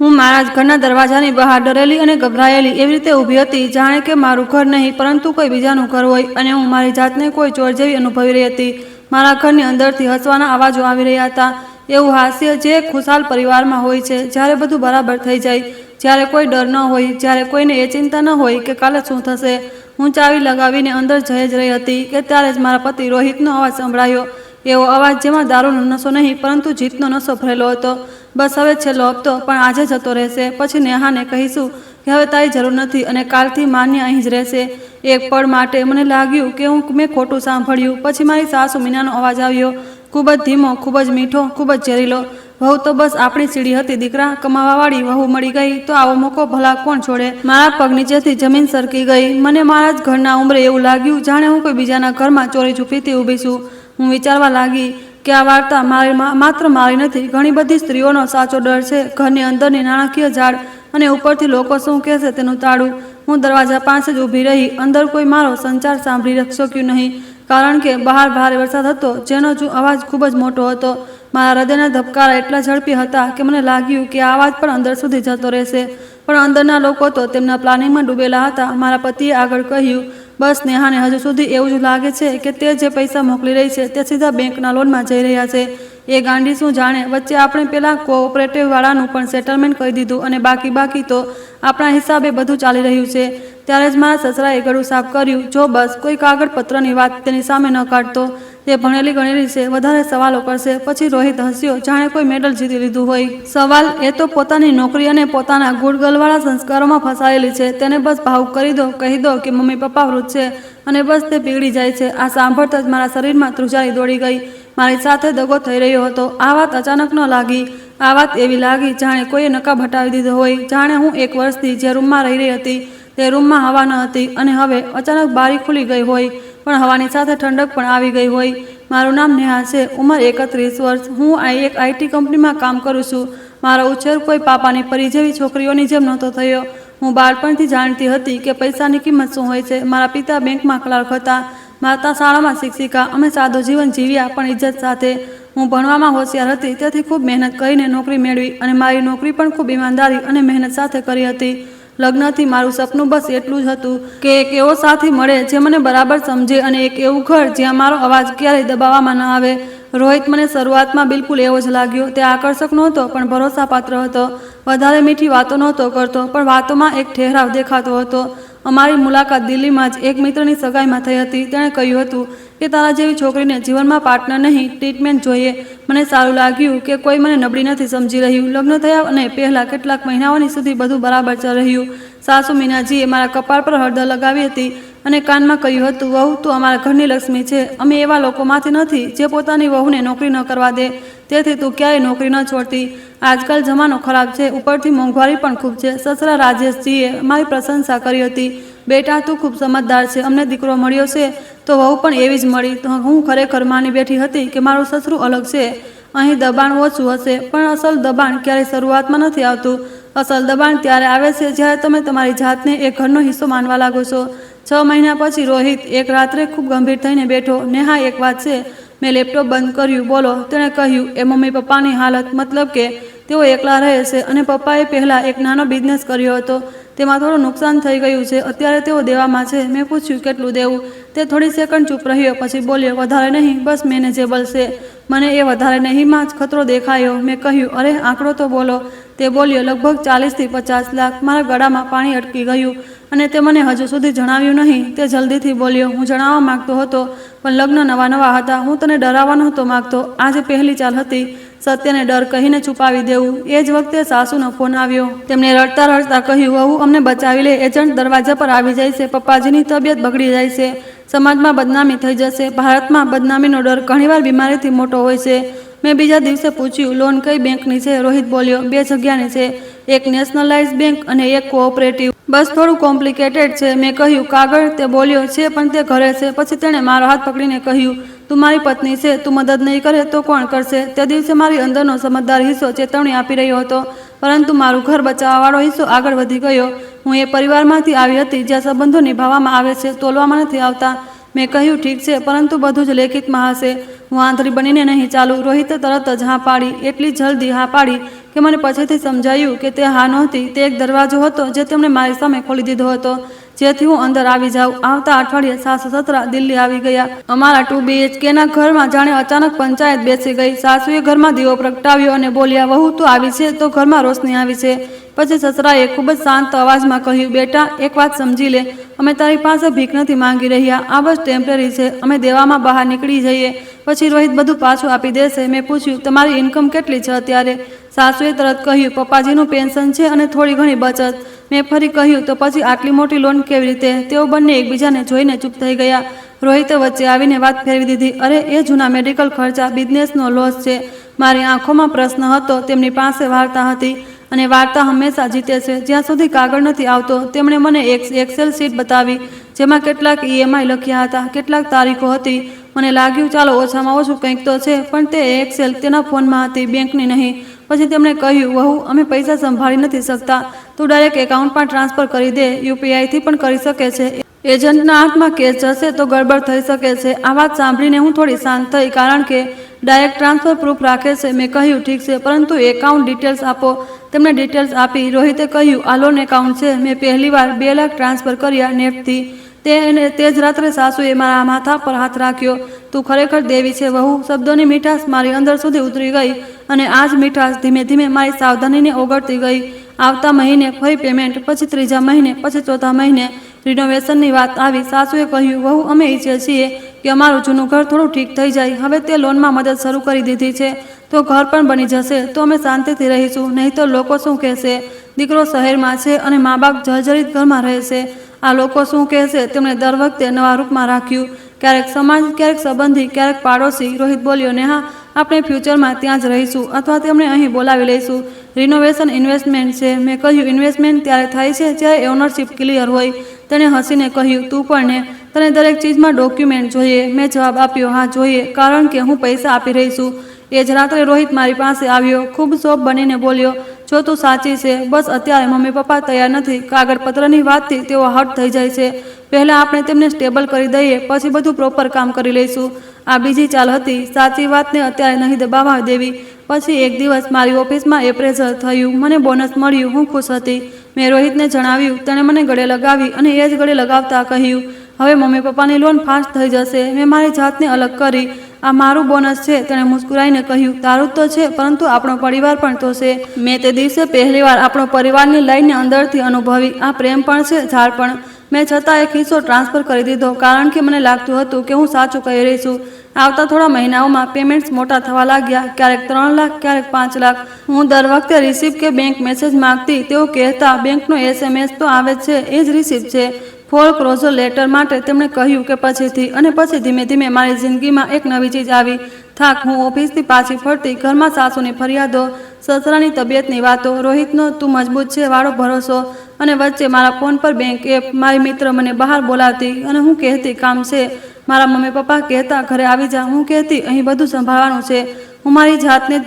હું મારા જ ઘરના દરવાજાની બહાર ડરેલી અને ગભરાયેલી એવી રીતે ઊભી હતી, જાણે કે મારું ઘર નહીં પરંતુ કોઈ બીજાનું ઘર હોય અને હું મારી જાતને કોઈ ચોર જેવી અનુભવી રહી હતી. મારા ઘરની અંદરથી હસવાના અવાજો આવી રહ્યા હતા, એવું હાસ્ય જે એક ખુશાલ પરિવારમાં હોય છે, જ્યારે બધું બરાબર થઈ જાય, જ્યારે કોઈ ડર ન હોય, જ્યારે કોઈને એ ચિંતા ન હોય કે કાલે શું થશે. હું ચાવી લગાવીને અંદર જઈ જ રહી હતી કે ત્યારે જ મારા પતિ રોહિતનો અવાજ સંભળાયો. એવો અવાજ જેમાં દારૂનો નશો નહીં પરંતુ જીતનો નશો ભરેલો હતો. બસ હવે છેલ્લો હપ્તો પણ આજે જતો રહેશે, પછી નેહાને કહીશું કે હવે તારી જરૂર નથી અને કાલથી માન્ય અહીં જ રહેશે. એક પળ માટે મને લાગ્યું કે મેં ખોટું સાંભળ્યું. પછી મારી સાસુ મીનાનો અવાજ આવ્યો, ખૂબ જ ધીમો, ખૂબ જ મીઠો, ખૂબ જ ઝેરીલો. વહુ તો બસ આપણી સીડી હતી દીકરા, કમાવાવાળી વહુ મળી ગઈ તો આવો મોકો ભલા કોણ છોડે. મારા પગ નીચેથી જમીન સરકી ગઈ. મને મારા જ ઘરના ઉંબરે એવું લાગ્યું જાણે હું કોઈ બીજાના ઘરમાં ચોરી છુપીથી ઊભી છું. હું વિચારવા લાગી કે આ વાર્તા માત્ર મારી નથી, ઘણી બધી સ્ત્રીઓનો સાચો ડર છે. ઘરની અંદરની નાણાકીય ઝાડ અને ઉપરથી લોકો શું કહેશે તેનું તાળું. હું દરવાજા પાસે જ ઊભી રહી. અંદર કોઈ મારો સંચાર સાંભળી શક્યું નહીં, કારણ કે બહાર ભારે વરસાદ હતો જેનો અવાજ ખૂબ જ મોટો હતો. મારા હૃદયના ધબકારા એટલા ઝડપી હતા કે મને લાગ્યું કે આ અવાજ પણ અંદર સુધી જતો રહેશે. પણ અંદરના લોકો તો તેમના પ્લાનિંગમાં ડૂબેલા હતા. મારા પતિએ આગળ કહ્યું, બસ નેહાને હજુ સુધી એવું જ લાગે છે કે તે જે પૈસા મોકલી રહી છે તે સીધા બેંકના લોનમાં જઈ રહ્યા છે. એ ગાંડી શું જાણે, વચ્ચે આપણે પેલા કોઓપરેટિવ વાળાનું પણ સેટલમેન્ટ કરી દીધું અને બાકી તો આપણા હિસાબે બધું ચાલી રહ્યું છે. ત્યારે જ મારા સસરાએ ગળું સાફ કર્યું, જો બસ કોઈ કાગળપત્રની વાત તેની સામે ન કાઢતો. તે ભણેલી ગણેલી છે, વધારે સવાલો કરશે. પછી રોહિત હસ્યો જાણે કોઈ મેડલ જીતી લીધું હોય. સવાલ એ તો પોતાની નોકરી અને પોતાના ગુડગલવાળા સંસ્કારોમાં ફસાયેલી છે. તેને બસ ભાવુક કરી દો, કહી દો કે મમ્મી પપ્પા વૃદ્ધ છે અને બસ તે પીગળી જાય છે. આ સાંભળતા જ મારા શરીરમાં ધ્રુજારી દોડી ગઈ. મારી સાથે દગો થઈ રહ્યો હતો. આ વાત અચાનક ન લાગી. આ વાત એવી લાગી જાણે કોઈએ નકાબ હટાવી દીધો હોય. જાણે હું 1 વર્ષથી જે રૂમમાં રહી હતી તે રૂમમાં હવા ન હતી અને હવે અચાનક બારી ખુલી ગઈ હોય, પણ હવાની સાથે ઠંડક પણ આવી ગઈ હોય. મારું નામ નેહા છે, ઉંમર 31 વર્ષ. હું એક IT કંપનીમાં કામ કરું છું. મારો ઉછેર કોઈ પાપાની પરી જેવી છોકરીઓની જેમ નહોતો થયો. હું બાળપણથી જાણતી હતી કે પૈસાની કિંમત શું હોય છે. મારા પિતા બેંકમાં ક્લાર્ક હતા, માતા શાળામાં શિક્ષિકા. અમે સાદું જીવન જીવ્યા પણ ઇજ્જત સાથે. હું ભણવામાં હોશિયાર હતી, તેથી ખૂબ મહેનત કરીને નોકરી મેળવી અને મારી નોકરી પણ ખૂબ ઈમાનદારી અને મહેનત સાથે કરી હતી. લગ્નથી મારું સપનું બસ એટલું જ હતું કે એક એવો સાથી મળે જે મને બરાબર સમજે અને એક એવું ઘર જ્યાં મારો અવાજ ક્યારેય દબાવવામાં ન આવે. રોહિત મને શરૂઆતમાં બિલકુલ એવો જ લાગ્યો. તે આકર્ષક નહોતો પણ ભરોસાપાત્ર હતો. વધારે મીઠી વાતો નહોતો કરતો પણ વાતોમાં એક ઠહેરાવ દેખાતો હતો. અમારી મુલાકાત દિલ્હીમાં જ એક મિત્રની સગાઈમાં થઈ હતી. તેણે કહ્યું હતું કે તારા જેવી છોકરીને જીવનમાં પાર્ટનર નહીં, ટ્રીટમેન્ટ જોઈએ. મને સારું લાગ્યું કે કોઈ મને નબળી નથી સમજી રહ્યું. લગ્ન થયા અને પહેલાં કેટલાક મહિનાઓની સુધી બધું બરાબર ચાલી રહ્યું. સાસુ મીનાજીએ મારા કપાળ પર હળદર લગાવી હતી અને કાનમાં કહ્યું હતું, વહુ તું અમારા ઘરની લક્ષ્મી છે. અમે એવા લોકોમાંથી નથી જે પોતાની વહુને નોકરી ન કરવા દે, તેથી તું ક્યારેય નોકરી ન છોડતી. આજકાલ જમાનો ખરાબ છે, ઉપરથી મોંઘવારી પણ ખૂબ છે. સસરા રાજેશજીએ મારી પ્રશંસા કરી હતી, બેટા તું ખૂબ સમજદાર છે. અમને દીકરો મળ્યો છે તો વહુ પણ એવી જ મળી. તો હું ખરેખર માની બેઠી હતી કે મારું સસરું અલગ છે. અહીં દબાણ ઓછું હશે પણ અસલ દબાણ ક્યારેય શરૂઆતમાં નથી આવતું. અસલ દબાણ ત્યારે આવે છે જ્યારે તમે તમારી જાતને એ ઘરનો હિસ્સો માનવા લાગો છો. 6 મહિના પછી રોહિત એક રાત્રે ખૂબ ગંભીર થઈને બેઠો. નેહા એક વાત છે. મેં લેપટોપ બંધ કર્યું. બોલો, તેણે કહ્યું. એ મમ્મી પપ્પાની હાલત, મતલબ કે તેઓ એકલા રહે છે અને પપ્પાએ પહેલાં એક નાનો બિઝનેસ કર્યો હતો. તેમાં થોડું નુકસાન થઈ ગયું છે. અત્યારે તેઓ દેવામાં છે. મેં પૂછ્યું કેટલું દેવું. તે થોડી સેકન્ડ ચૂપ રહ્યો, પછી બોલ્યો, વધારે નહીં, બસ મેનેજેબલ છે. મને એ વધારે નહીંમાં જ ખતરો દેખાયો. મેં કહ્યું, અરે આંકડો તો બોલો. તે બોલ્યો, લગભગ 40 થી 50 લાખ. મારા ગળામાં પાણી અટકી ગયું અને તે મને હજુ સુધી જણાવ્યું નહીં. તે જલ્દીથી બોલ્યો, હું જણાવવા માંગતો હતો પણ લગ્ન નવા હતા. હું તને ડરાવવા નહોતો માંગતો. આજે પહેલી ચાલ હતી સત્યને ડર કહીને છુપાવી દેવું. એ જ વખતે સાસુનો ફોન આવ્યો. તેમણે રડતા રડતા કહ્યું, વહુ અમને બચાવી લે. એજન્ટ દરવાજા પર આવી જાય છે. પપ્પાજીની તબિયત બગડી જાય છે. સમાજમાં બદનામી થઈ જશે. ભારતમાં બદનામીનો ડર ઘણીવાર બીમારીથી મોટો હોય છે. મેં બીજા દિવસે પૂછ્યું, લોન કઈ બેંકની છે? રોહિત બોલ્યો, 2 જગ્યાની છે, એક નેશનલાઇઝ બેંક અને એક કોઓપરેટિવ. બસ થોડું કોમ્પ્લિકેટેડ છે. મેં કહ્યું, કાગળ? તે બોલ્યો, છે પણ તે ઘરે છે. પછી તેણે મારો હાથ પકડીને કહ્યું, તું મારી પત્ની છે, તું મદદ નહીં કરે તો કોણ કરશે? તે દિવસે મારી અંદરનો સમજદાર હિસ્સો ચેતવણી આપી રહ્યો હતો, પરંતુ મારું ઘર બચાવવાવાળો હિસ્સો આગળ વધી ગયો. હું એ પરિવારમાંથી આવી હતી જ્યાં સંબંધો નિભાવવામાં આવે છે, તોલવામાં નથી આવતા. મેં કહ્યું, ઠીક છે, પરંતુ બધું જ લેખિતમાં હશે. હું આંધળી બનીને નહીં ચાલું. રોહિતે તરત જ હા પાડી, એટલી જલ્દી હા પાડી કે મને પછીથી સમજાયું કે તે હા નહોતી, તે એક દરવાજો હતો જે તેમણે મારી સામે ખોલી દીધો હતો જેથી હું અંદર આવી જાઉં. આવતા અઠવાડિયે સાસુ સસરા દિલ્હી આવી ગયા. અમારા 2 BHK ના ઘરમાં જાણે અચાનક પંચાયત બેસી ગઈ. સાસુએ ઘરમાં દીવો પ્રગટાવ્યો અને બોલ્યા, વહુ તું આવી છે તો ઘરમાં રોશની આવી છે. પછી સસરાએ ખૂબ જ શાંત અવાજમાં કહ્યું, બેટા એક વાત સમજી લે, અમે તારી પાસે ભીખ નથી માંગી રહ્યા, આ બસ ટેમ્પરરી છે. અમે દેવામાં બહાર નીકળી જઈએ પછી રોહિત બધું પાછું આપી દેશે. મેં પૂછ્યું, તમારી ઇન્કમ કેટલી છે અત્યારે? સાસુએ તરત કહ્યું, પપ્પાજીનું પેન્શન છે અને થોડી ઘણી બચત. મેં ફરી કહ્યું, તો પછી આટલી મોટી લોન કેવી રીતે? તેઓ બંને એકબીજાને જોઈને ચૂપ થઈ ગયા. રોહિતે વચ્ચે આવીને વાત ફેરવી દીધી, અરે એ જૂના મેડિકલ ખર્ચા, બિઝનેસનો લોસ છે. મારી આંખોમાં પ્રશ્ન હતો. તેમની પાસે વાર્તા હતી અને વાર્તા હંમેશા જીતે છે જ્યાં સુધી કાગળ નથી આવતો. તેમણે મને એક એક્સેલ શીટ બતાવી જેમાં કેટલાક EMI લખ્યા હતા, કેટલાક તારીખો હતી. મને લાગ્યું ચાલો ઓછામાં ઓછું કંઈક તો છે, પણ તે એક્સેલ તેના ફોનમાં હતી, બેંકની નહીં. પછી તેમણે કહ્યું, વહુ અમે પૈસા સંભાળી નથી શકતા, તું ડાયરેક્ટ એકાઉન્ટમાં ટ્રાન્સફર કરી દે, UPI થી પણ કરી શકે છે. એજન્ટના હાથમાં કેસ જશે તો ગડબડ થઈ શકે છે. આ વાત સાંભળીને હું થોડી શાંત થઈ, કારણ કે ડાયરેક્ટ ટ્રાન્સફર પ્રૂફ રાખે છે. મેં કહ્યું, ઠીક છે, પરંતુ એકાઉન્ટ ડિટેલ્સ આપો. તેમણે ડિટેલ્સ આપી. રોહિતે કહ્યું, આ લોન એકાઉન્ટ છે. મેં પહેલીવાર 2 લાખ ટ્રાન્સફર કર્યા નેટથી. તે જ રાત્રે સાસુએ મારા માથા પર હાથ રાખ્યો. તું ખરેખર દેવી છે વહુ. શબ્દોની મીઠાશ મારી અંદર સુધી ઉતરી ગઈ અને આ જ મીઠાશ ધીમે ધીમે મારી સાવધાનીને ઓગળતી ગઈ. આવતા મહિને ફરી પેમેન્ટ, પછી 3જા મહિને, પછી 4થા મહિને રિનોવેશનની વાત આવી. સાસુએ કહ્યું, વહુ અમે ઈચ્છીએ છીએ કે અમારું જૂનું ઘર થોડું ઠીક થઈ જાય. હવે તે લોનમાં મદદ શરૂ કરી દીધી છે તો ઘર પણ બની જશે તો અમે શાંતિથી રહીશું. નહીં તો લોકો શું કહેશે? દીકરો શહેરમાં છે અને મા બાપ જર્જરિત ઘરમાં રહે છે. આ લોકો શું કહેશે? તેમણે દર વખતે નવા રૂપમાં રાખ્યું, ક્યારેક સમાજ, ક્યારેક સંબંધી, ક્યારેક પાડોશી. રોહિત બોલ્યો, નેહા આપણે ફ્યુચરમાં ત્યાં જ રહીશું અથવા તેમને અહીં બોલાવી લઈશું. રિનોવેશન ઇન્વેસ્ટમેન્ટ છે. મેં કહ્યું, ઇન્વેસ્ટમેન્ટ ત્યારે થાય છે જ્યારે ઓનરશિપ ક્લિયર હોય. તેણે હસીને કહ્યું, તું પણ ને, તને દરેક ચીજમાં ડોક્યુમેન્ટ જોઈએ? મેં જવાબ આપ્યો, હા જોઈએ, કારણ કે હું પૈસા આપી રહી છું. એ જ રાત્રે રોહિત મારી પાસે આવ્યો, ખૂબ શોખ બનીને બોલ્યો, જો તું સાચી છે, બસ અત્યારે મમ્મી પપ્પા તૈયાર નથી. કાગળપત્રની વાતથી તેઓ હટ થઈ જાય છે. પહેલાં આપણે તેમને સ્ટેબલ કરી દઈએ, પછી બધું પ્રોપર કામ કરી લઈશું. આ બીજી ચાલ હતી. સાચી વાતને અત્યારે નહીં દબાવવા દેવી. પછી એક દિવસ મારી ઓફિસમાં એપ્રેઝલ થયું. મને બોનસ મળ્યું. હું ખુશ હતી. મેં રોહિતને જણાવ્યું. તેણે મને ગળે લગાવી અને એ જ ગળે લગાવતા કહ્યું, હવે મમ્મી પપ્પાની લોન ફાસ્ટ થઈ જશે. મેં મારી જાતને અલગ કરી. આ મારું બોનસ છે. તેણે મુસ્કુરાઈને કહ્યું, તારું તો છે, પરંતુ આપણો પરિવાર પણ તો છે. મેં તે દિવસે પહેલીવાર આપણો પરિવારની લાઈને અંદરથી અનુભવી. આ પ્રેમ પણ છે, ઝાડ પણ. મેં છતાં એક હિસ્સો ટ્રાન્સફર કરી દીધો, કારણ કે મને લાગતું હતું કે હું સાચું કહી રહી છું. આવતા થોડા મહિનાઓમાં પેમેન્ટ્સ મોટા થવા લાગ્યા, ક્યારેક 3 લાખ, ક્યારેક 5 લાખ. હું દર વખતે રિસિપ્ટ કે બેંક મેસેજ માંગતી. તેઓ કહેતા, બેંકનો SMS તો આવે છે, એ જ રિસિપ્ટ છે. ફોરક્લોઝર લેટર માટે તેમણે કહ્યું કે પછીથી. અને પછી ધીમે ધીમે મારી જિંદગીમાં એક નવી ચીજ આવી, થાક. હું ઓફિસથી પાછી ફરતી, ઘરમાં સાસુની ફરિયાદો, સસરાની તબિયતની વાતો, રોહિતનો તું મજબૂત છે વાળો ભરોસો, અને વચ્ચે મારા ફોન પર બેંક એપ. મારી મિત્ર મને બહાર બોલાવતી અને હું કહેતી, કામ છે. મારા મમ્મી પપ્પા કહેતા, ઘરે આવી જા. હું કહેતી, અહીં બધું સંભાળવાનું છે. હું મારી જાતને જ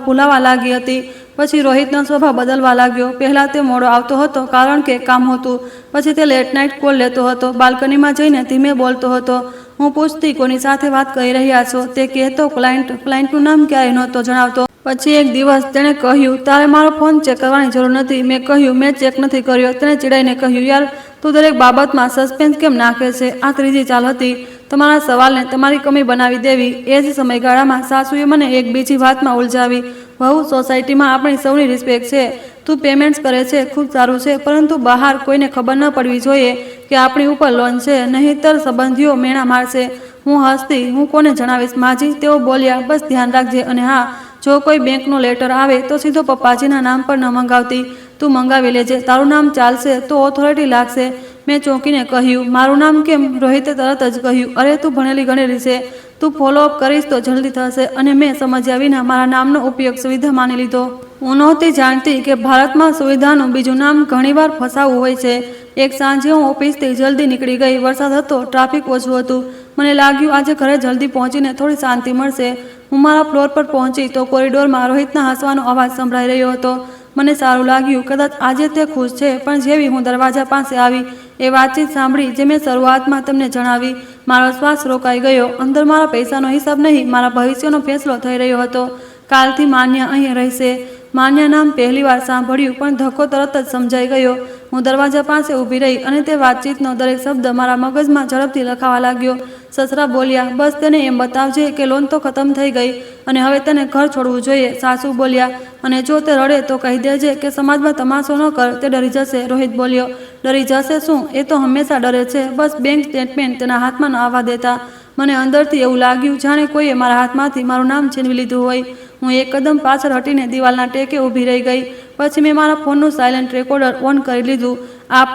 ભૂલાવા લાગી હતી. પછી રોહિતનો સ્વભાવ બદલવા લાગ્યો. પહેલાં તે મોડો આવતો હતો કારણ કે કામ હતું. પછી તે લેટ નાઇટ કોલ લેતો હતો. બાલ્કનીમાં જઈને ધીમે બોલતો હતો. હું પૂછતી, કોની સાથે વાત કરી રહ્યા છો? તે કહેતો, ક્લાયન્ટનું નામ ક્યારેય નહોતો જણાવતો. પછી એક દિવસ તેણે કહ્યું, તારે મારો ફોન ચેક કરવાની જરૂર નથી. મેં કહ્યું, મેં ચેક નથી કર્યો. તેણે ચીડાઈને કહ્યું, યાર તું દરેક બાબતમાં સસ્પેન્સ કેમ નાખે છે? આ ત્રીજી ચાલ હતી, તમારા સવાલને તમારી કમી બનાવી દેવી. એ જ સમયગાળામાં સાસુએ મને એક બીજી વાતમાં ઉલઝાવી. વહુ, સોસાયટીમાં આપણી સૌની રિસ્પેક્ટ છે. તું પેમેન્ટ્સ કરે છે, ખૂબ સારું છે, પરંતુ બહાર કોઈને ખબર ન પડવી જોઈએ કે આપણી ઉપર લોન છે, નહીંતર સંબંધીઓ મેણા મારશે. હું હસતી, હું કોને જણાવીશ માજી? તેઓ બોલ્યા, બસ ધ્યાન રાખજે. અને હા, જો કોઈ બેંકનો લેટર આવે તો સીધો પપ્પાજીના નામ પર ન મંગાવતી. તું મંગાવી લેજે. તારું નામ ચાલશે તો ઓથોરિટી લાગશે. મેં ચોંકીને કહ્યું, મારું નામ કેમ? રોહિતે તરત જ કહ્યું, અરે તું ભણેલી ગણેલી છે, તું ફોલોઅપ કરીશ તો જલ્દી થશે. અને મેં સમજ્યા વિના મારા નામનો ઉપયોગ સુવિધા માની લીધો. હું નહોતી જાણતી કે ભારતમાં સુવિધાનું બીજું નામ ઘણીવાર ફસાવું હોય છે. એક સાંજે હું ઓફિસથી જલ્દી નીકળી ગઈ. વરસાદ હતો, ટ્રાફિક ઓછું હતું. મને લાગ્યું આજે ઘરે જલ્દી પહોંચીને થોડી શાંતિ મળશે. હું મારા ફ્લોર પર પહોંચી તો કોરિડોરમાં રોહિતના હસવાનો અવાજ સંભળાઈ રહ્યો હતો. મને સારું લાગ્યું. કદાચ આજે તે ખુશ છે. પણ જેવી હું દરવાજા પાસે આવી, એ વાતચીત સાંભળી જે મેં શરૂઆતમાં તમને જણાવી, મારો શ્વાસ રોકાઈ ગયો. અંદર મારા પૈસાનો હિસાબ નહીં, મારા ભવિષ્યનો ફેસલો થઈ રહ્યો હતો. કાલથી માન્ય અહીં રહેશે. માન્ય નામ પહેલીવાર સાંભળ્યું, પણ ધક્કો તરત જ સમજાઈ ગયો. હું દરવાજા પાસે ઊભી રહી અને તે વાતચીતનો દરેક શબ્દ મારા મગજમાં ઝડપથી લખાવા લાગ્યો. સસરા બોલ્યા, બસ તેને એમ બતાવજે કે લોન તો ખતમ થઈ ગઈ અને હવે તેને ઘર છોડવું જોઈએ. સાસુ બોલ્યા, અને જો તે રડે તો કહી દેજે કે સમાજમાં તમાશો ન કર, તે ડરી જશે. રોહિત બોલ્યો, ડરી જશે શું? એ તો હંમેશા ડરે છે. બસ બેંક સ્ટેટમેન્ટ તેના હાથમાં ન આવવા દેતા. મને અંદરથી એવું લાગ્યું જાણે કોઈએ મારા હાથમાંથી મારું નામ છીનવી લીધું હોય. હું એક કદમ પાછળ હટીને દિવાલના ટેકે ઊભી રહી ગઈ. પછી મેં મારા ફોનનું સાયલેન્ટ રેકોર્ડર ઓન કરી લીધું.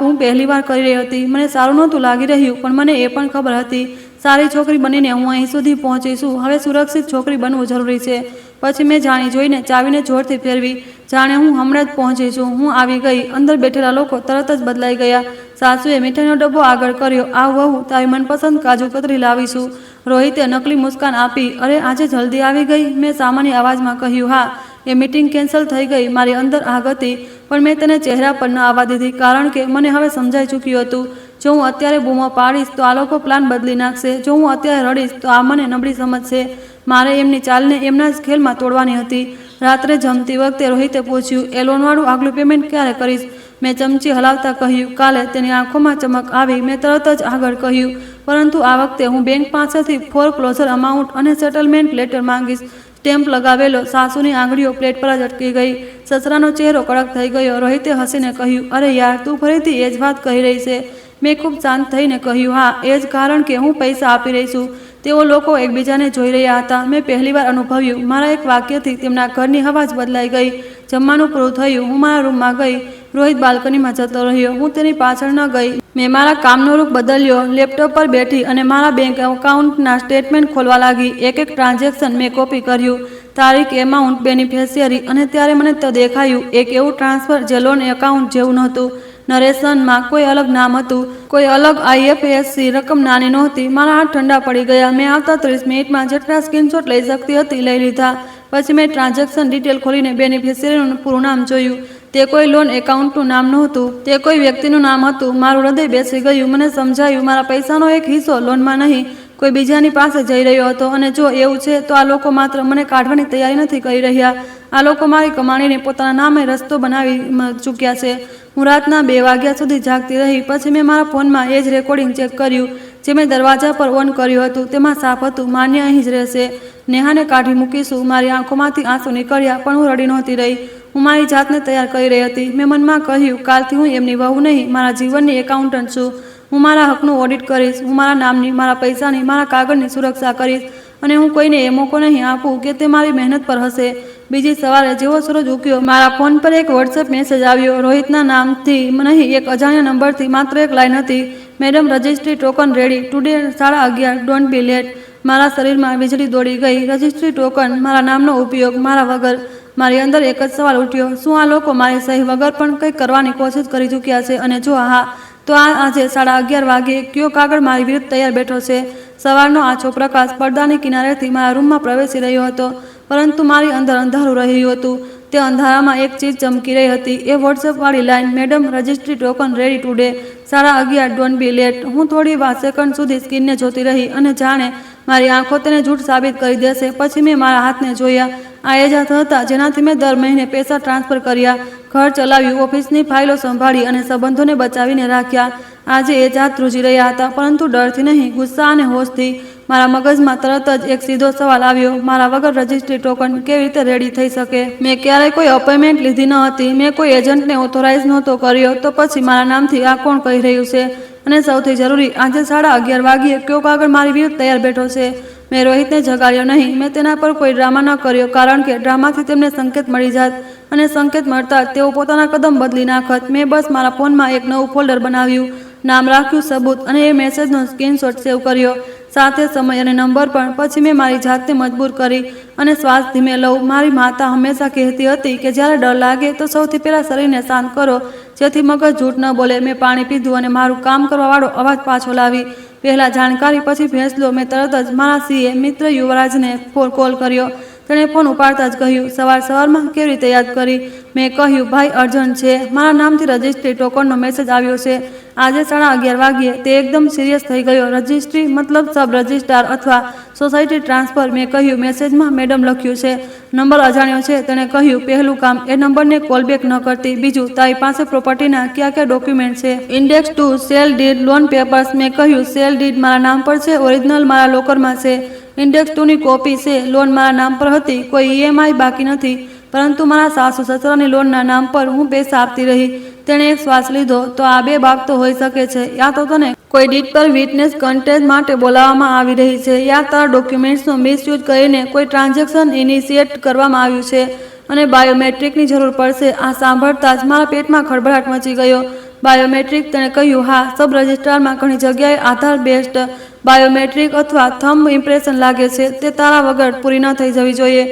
હું પહેલીવાર કરી રહી હતી. મને સારું નહોતું લાગી રહ્યું, પણ મને એ પણ ખબર હતી સારી છોકરી બનીને હું અહીં સુધી પહોંચી છું. હવે સુરક્ષિત છોકરી બનવું જરૂરી છે. પછી મેં જાણી જોઈને ચાવીને જોરથી ફેરવી, જાણે હું હમણાં જ પહોંચી છું. હું આવી ગઈ. અંદર બેઠેલા લોકો તરત જ બદલાઈ ગયા. સાસુએ મીઠાઈનો ડબ્બો આગળ કર્યો. આવ વહુ, તારી મનપસંદ કાજુ કતરી લાવીશું. રોહિતે નકલી મુસ્કાન આપી. અરે, આજે જલ્દી આવી ગઈ? મેં સામાન્ય અવાજમાં કહ્યું. હા, એ મીટિંગ કેન્સલ થઈ ગઈ. મારી અંદર આગ હતી, પણ મેં તેને ચહેરા પર ન આવવા દીધી, કારણ કે મને હવે સમજાઈ ચૂક્યું હતું. જો હું અત્યારે બૂમો પાડીશ તો આ લોકો પ્લાન બદલી નાખશે. જો હું અત્યારે રડીશ તો આ મને નબળી સમજશે. મારે એમની ચાલને એમના જ ખેલમાં તોડવાની હતી. રાત્રે જમતી વખતે રોહિતે પૂછ્યું, એ લોનવાળું આગલું પેમેન્ટ ક્યારે કરીશ? મેં ચમચી હલાવતા કહ્યું, કાલે. તેની આંખોમાં ચમક આવી. મેં તરત જ આગળ કહ્યું, પરંતુ આ વખતે હું બેંક પાસેથી ફોરક્લોઝર અમાઉન્ટ અને સેટલમેન્ટ લેટર માંગીશ. સ્ટેમ્પ લગાવેલો. સાસુની આંગળીઓ પ્લેટ પર જ અટકી ગઈ. સસરાનો ચહેરો કડક થઈ ગયો. રોહિતે હસીને કહ્યું, અરે યાર, તું ફરીથી એ જ વાત કહી રહી છે? મેં ખૂબ શાંત થઈને કહ્યું, હા, એ જ, કારણ કે હું પૈસા આપી રહી છું. તેઓ લોકો એકબીજાને જોઈ રહ્યા હતા. મેં પહેલીવાર અનુભવ્યું. મારા એક વાક્યથી તેમના ઘરની હવા જ બદલાઈ ગઈ. જમવાનું પૂરું થયું. હું મારા રૂમમાં ગઈ. રોહિત બાલ્કનીમાં જતો રહ્યો. હું તેની પાછળ ન ગઈ. મેં મારા કામનો રૂપ બદલ્યો. લેપટોપ પર બેઠી અને મારા બેંક એકાઉન્ટના સ્ટેટમેન્ટ ખોલવા લાગી. એક એક ટ્રાન્ઝેક્શન મેં કોપી કર્યું. તારીખ, એમાઉન્ટ, બેનિફિશિયરી. અને ત્યારે મને તો દેખાયું એક એવું ટ્રાન્સફર જે લોન એકાઉન્ટ જેવું નહોતું. નરેશનમાં કોઈ અલગ નામ હતું, કોઈ અલગ IFSC. રકમ નાની નહોતી. મારા હાથ ઠંડા પડી ગયા. મેં આવતા 30 મિનિટમાં જેટલા સ્ક્રીનશોટ લઈ શકતી હતી લઈ લીધા. પછી મેં ટ્રાન્ઝેક્શન ડિટેલ ખોલીને બેનિફિશિયરીનું પૂરું નામ જોયું. તે કોઈ લોન એકાઉન્ટનું નામ નહોતું, તે કોઈ વ્યક્તિનું નામ હતું. મારું હૃદય બેસી ગયું. મને સમજાયું મારા પૈસાનો એક હિસ્સો લોનમાં નહીં, કોઈ બીજાની પાસે જઈ રહ્યો હતો. અને જો એવું છે તો આ લોકો માત્ર મને કાઢવાની તૈયારી નથી કરી રહ્યા. આ લોકો મારી કમાણીને પોતાના નામે રસ્તો બનાવી ચૂક્યા છે. હું રાતના 2 વાગ્યા સુધી જાગતી રહી. પછી મેં મારા ફોનમાં એ જ રેકોર્ડિંગ ચેક કર્યું જે મેં દરવાજા પર ઓન કર્યું હતું. તેમાં સાફ હતું, માન્ય અહીં જ રહેશે. નેહાને કાઢી મૂકીશું. મારી આંખોમાંથી આંસુ નીકળ્યા, પણ હું રડી નહોતી રહી. હું મારી જાતને તૈયાર કરી રહી હતી. મેં મનમાં કહ્યું, કાલથી હું એમની વહુ નહીં, મારા જીવનની એકાઉન્ટન્ટ છું. હું મારા હકનું ઓડિટ કરીશ. હું મારા નામની, મારા પૈસાની, મારા કાગળની સુરક્ષા કરીશ. અને હું કોઈને એ મોકો નહીં આપું કે તે મારી મહેનત પર હશે. બીજી સવારે જેવો સૂરજ ઉગ્યો, મારા ફોન પર એક વોટ્સએપ મેસેજ આવ્યો. રોહિતના નામથી નહીં, એક અજાણ્યા નંબરથી. માત્ર એક લાઈન હતી, madam, registry token ready today 11:30, don't be late. મારા શરીરમાં વીજળી દોડી ગઈ. રજિસ્ટ્રી ટોકન, મારા નામનો ઉપયોગ મારા વગર. મારી અંદર એક જ સવાલ ઉઠ્યો, શું આ લોકો મારી સહી વગર પણ કંઈક કરવાની કોશિશ કરી ચૂક્યા છે? અને જો હા, તો આજે 11:30 વાગ્યે કયો કાગળ મારી વિરુદ્ધ તૈયાર બેઠો છે? સવારનો આછો પ્રકાશ પડદાની કિનારેથી મારા રૂમમાં પ્રવેશી રહ્યો હતો, પરંતુ મારી અંદર અંધારું રહ્યું હતું. તે અંધારામાં એક ચીજ ચમકી રહી હતી, એ વોટ્સએપવાળી લાઈન, madam, registry token ready today 11:30, don't be late. હું થોડી સેકન્ડ સુધી સ્ક્રીનને જોતી રહી, અને જાણે મારી આંખો તેને જૂઠ સાબિત કરી દેશે. પછી મેં મારા હાથને જોયા. આ એ જ હાથ હતા જેનાથી મેં દર મહિને પૈસા ટ્રાન્સફર કર્યા, ઘર ચલાવ્યું, ઓફિસની ફાઇલો સંભાળી અને સંબંધોને બચાવીને રાખ્યા. આજે એ જ હાથ ધ્રુજી રહ્યા હતા, પરંતુ ડરથી નહીં, ગુસ્સા અને હોશથી. મારા મગજમાં તરત જ એક સીધો સવાલ આવ્યો, મારા વગર રજિસ્ટ્રી ટોકન કેવી રીતે રેડી થઈ શકે? મેં ક્યારેય કોઈ અપોઇન્ટમેન્ટ લીધી ન હતી. મેં કોઈ એજન્ટને ઓથોરાઇઝ નહોતો કર્યો. તો પછી મારા નામથી આ કોણ કહી રહ્યું છે? અને સૌથી જરૂરી, આજે 11:30 વાગ્યે કયો કાગળ મારી વિરુદ્ધ તૈયાર બેઠો છે? મેં રોહિતને જગાડ્યો નહીં. મેં તેના પર કોઈ ડ્રામા ન કર્યો, કારણ કે ડ્રામાથી તેમને સંકેત મળી જાત, અને સંકેત મળતા જ તેઓ પોતાના કદમ બદલી નાખત. મેં બસ મારા ફોનમાં એક નવું ફોલ્ડર બનાવ્યું, નામ રાખ્યું સબૂત, અને એ મેસેજનો સ્ક્રીનશોટ સેવ કર્યો, સાથે સમય અને નંબર પણ. પછી મેં મારી જાતને મજબૂર કરી અને શ્વાસ ધીમે લઉં. મારી માતા હંમેશા કહેતી હતી કે જ્યારે ડર લાગે તો સૌથી પહેલાં શરીરને શાંત કરો, જેથી મગજ જૂઠ ન બોલે. મેં પાણી પીધું અને મારું કામ કરવાવાળો અવાજ પાછો લાવી. પહેલાં જાણકારી, પછી ફેંસલો. મેં તરત જ મારા CA મિત્ર યુવરાજને કોલ કર્યો. તેણે ફોન ઉપાડતા જ કહ્યું, સવારમાં કેવી રીતે યાદ કરી? મેં કહ્યું, ભાઈ, અર્જન્ટ છે. મારા નામથી રજિસ્ટ્રી ટોકનનો મેસેજ આવ્યો છે. આજે 11:30 વાગ્યે તે એકદમ સિરિયસ થઈ ગયો. રજિસ્ટ્રી મતલબ સબ રજિસ્ટ્રાર અથવા સોસાયટી ટ્રાન્સફર? મેં કહ્યું, મેસેજમાં મેડમ લખ્યું છે. નંબર અજાણ્યો છે. તેણે કહ્યું, પહેલું કામ એ નંબરને કોલ બેક ન કરતી. બીજું, તારી પાસે પ્રોપર્ટીના કયા ડોક્યુમેન્ટ છે? Index 2, cell did, loan papers. મેં કહ્યું, સેલ ડીડ મારા નામ પર છે, ઓરિજિનલ મારા લોકરમાં છે. ઇન્ડેક્સ 2ની કોપી છે. લોન મારા નામ પર હતી, કોઈ EMI બાકી નથી, પરંતુ મારા સાસુ સસરાની લોનના નામ પર હું પૈસા આપતી રહી. તેણે એક શ્વાસ લીધો. તો આ બે બાબતો હોઈ શકે છે. યા તો તને કોઈ ડીડ પર વિટનેસ કન્ટેન્ટ માટે બોલાવવામાં આવી રહી છે, યા તારા ડોક્યુમેન્ટ્સનો મિસયુઝ કરીને કોઈ ટ્રાન્ઝેક્શન ઇનિશિએટ કરવામાં આવ્યું છે અને બાયોમેટ્રિકની જરૂર પડશે. આ સાંભળતા જ મારા પેટમાં ખળભળાટ મચી ગયો. બાયોમેટ્રિક? તેણે કહ્યું, હા. સબ રજિસ્ટ્રારમાં ઘણી જગ્યાએ આધાર બેસ્ડ બાયોમેટ્રિક અથવા થંબ ઇમ્પ્રેશન લાગે છે. તે તારા વગર પૂરી ન થઈ જવી જોઈએ,